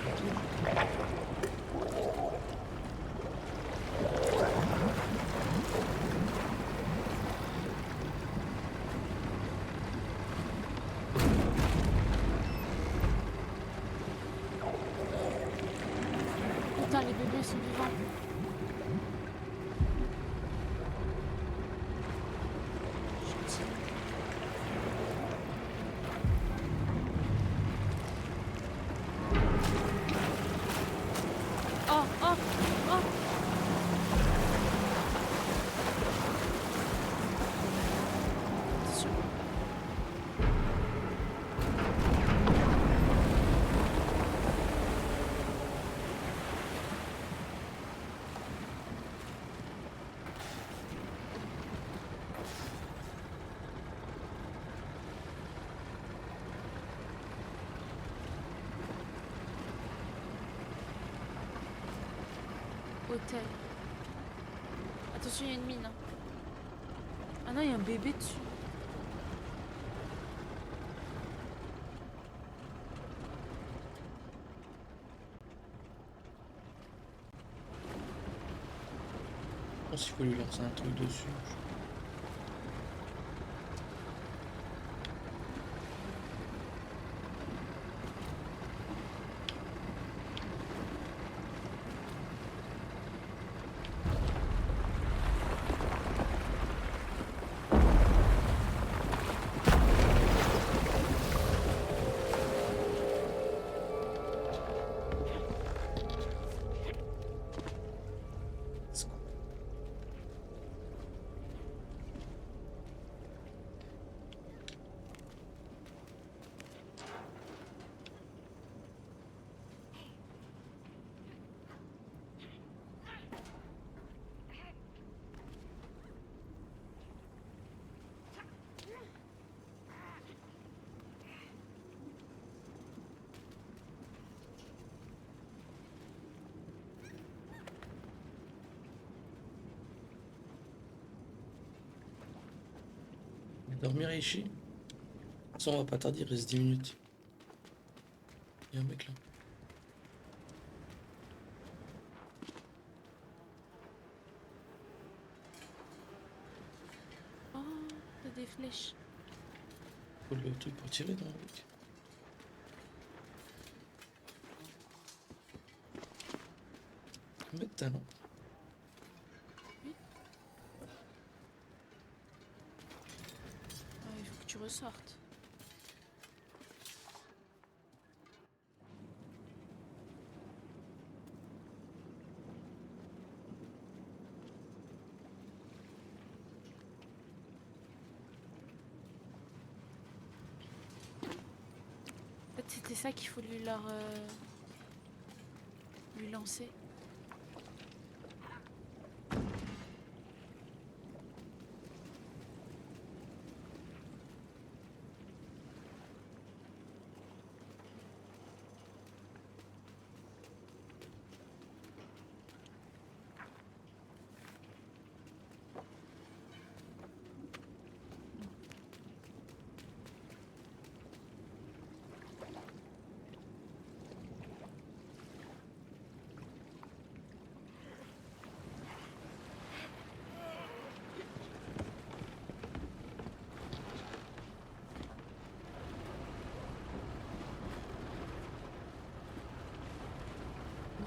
Speaker 2: Putain, les bébés sont vivants. Gentil. Oh, oh, oh. Attention. Hôtel. Attention, il y a une mine. Hein. Ah non, il y a un bébé dessus.
Speaker 1: Je pense qu'il faut lui lancer un truc dessus. Dormir Ishi? Ça, on va pas tarder, il reste 10 minutes. Il y a un mec là.
Speaker 2: Oh, t'as des flèches.
Speaker 1: Faut le truc pour tirer dans le mec. Mettre ta lampe.
Speaker 2: Ah, il faut que tu ressortes. En fait, c'était ça qu'il faut lui lancer.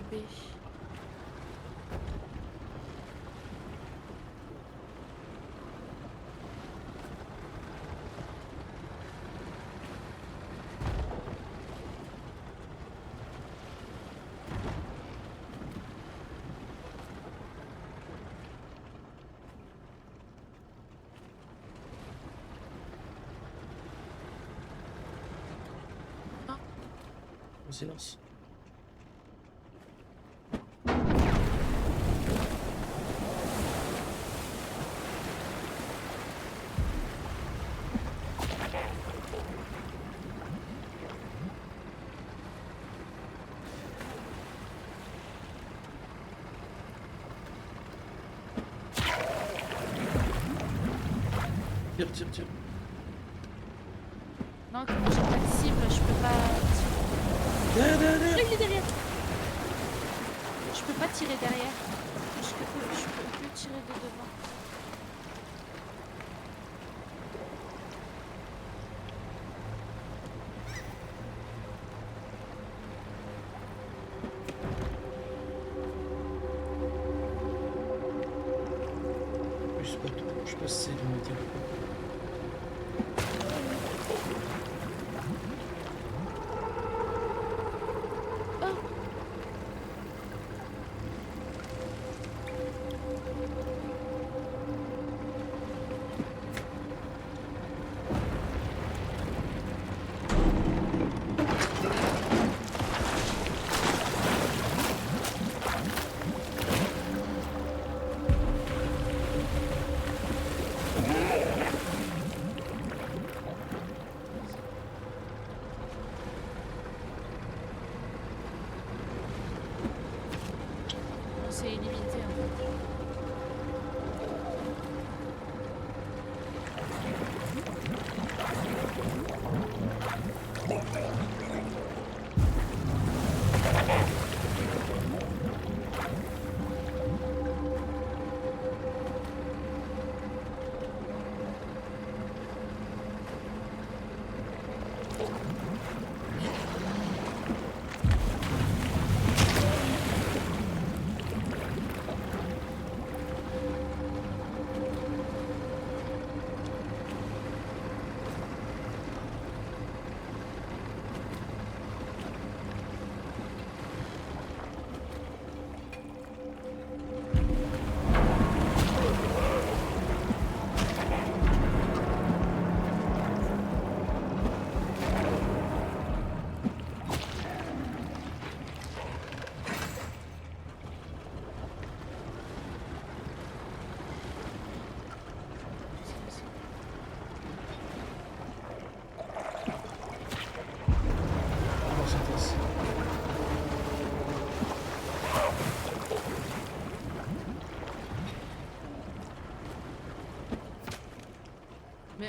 Speaker 2: B.
Speaker 1: Au silence. Tire, tire, tire.
Speaker 2: Non, comme j'ai pas de cible, je peux pas tirer.
Speaker 1: Derrière.
Speaker 2: Il est derrière. Je peux pas tirer derrière. Je peux que tirer de devant.
Speaker 1: Je sais pas tout. Je sais pas si c'est du métal ou pas.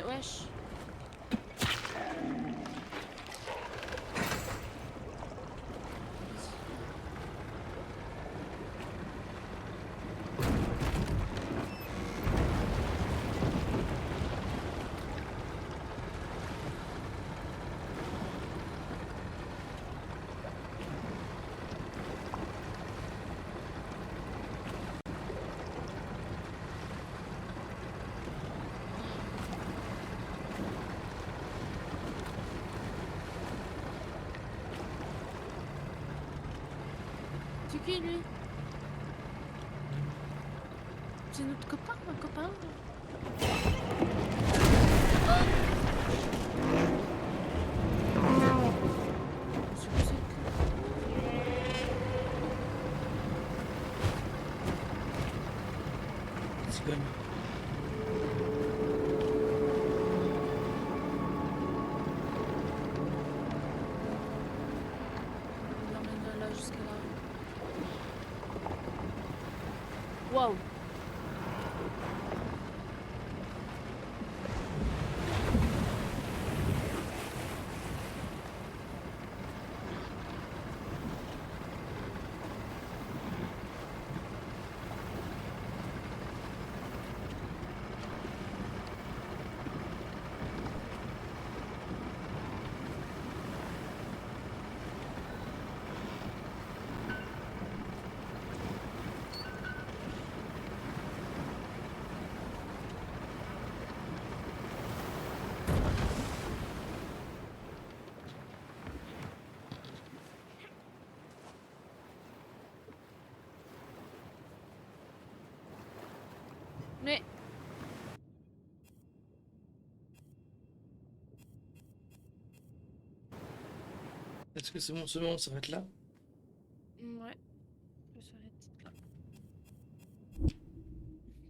Speaker 2: wesh. C'est qui lui? C'est notre copain, un copain? C'est quoi cette
Speaker 1: C'est quand même.
Speaker 2: Il l'emmène là jusqu'à là. Waouh! Mais
Speaker 1: Est-ce que c'est bon, on s'arrête là?
Speaker 2: ouais, je s'arrête là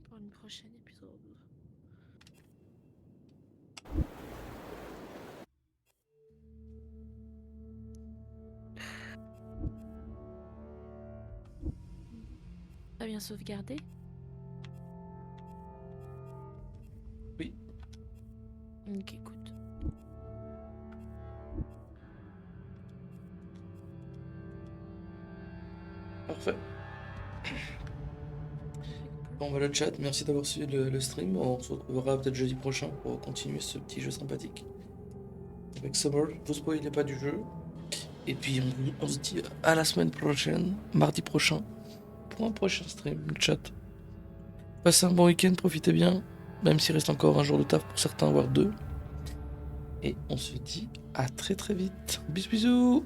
Speaker 2: pour une prochaine épisode. T'as bien sauvegardé?
Speaker 1: Oui.
Speaker 2: Ok, écoute.
Speaker 1: Parfait. Bon, bah, le chat, merci d'avoir suivi le stream. On se retrouvera peut-être jeudi prochain pour continuer ce petit jeu sympathique. Avec Summer, vous spoilez pas du jeu. Et puis on se dit à la semaine prochaine, mardi prochain, pour un prochain stream, le chat. Passez un bon week-end, profitez bien, même s'il reste encore un jour de taf pour certains, voire deux. Et on se dit à très très vite. Bisous bisous.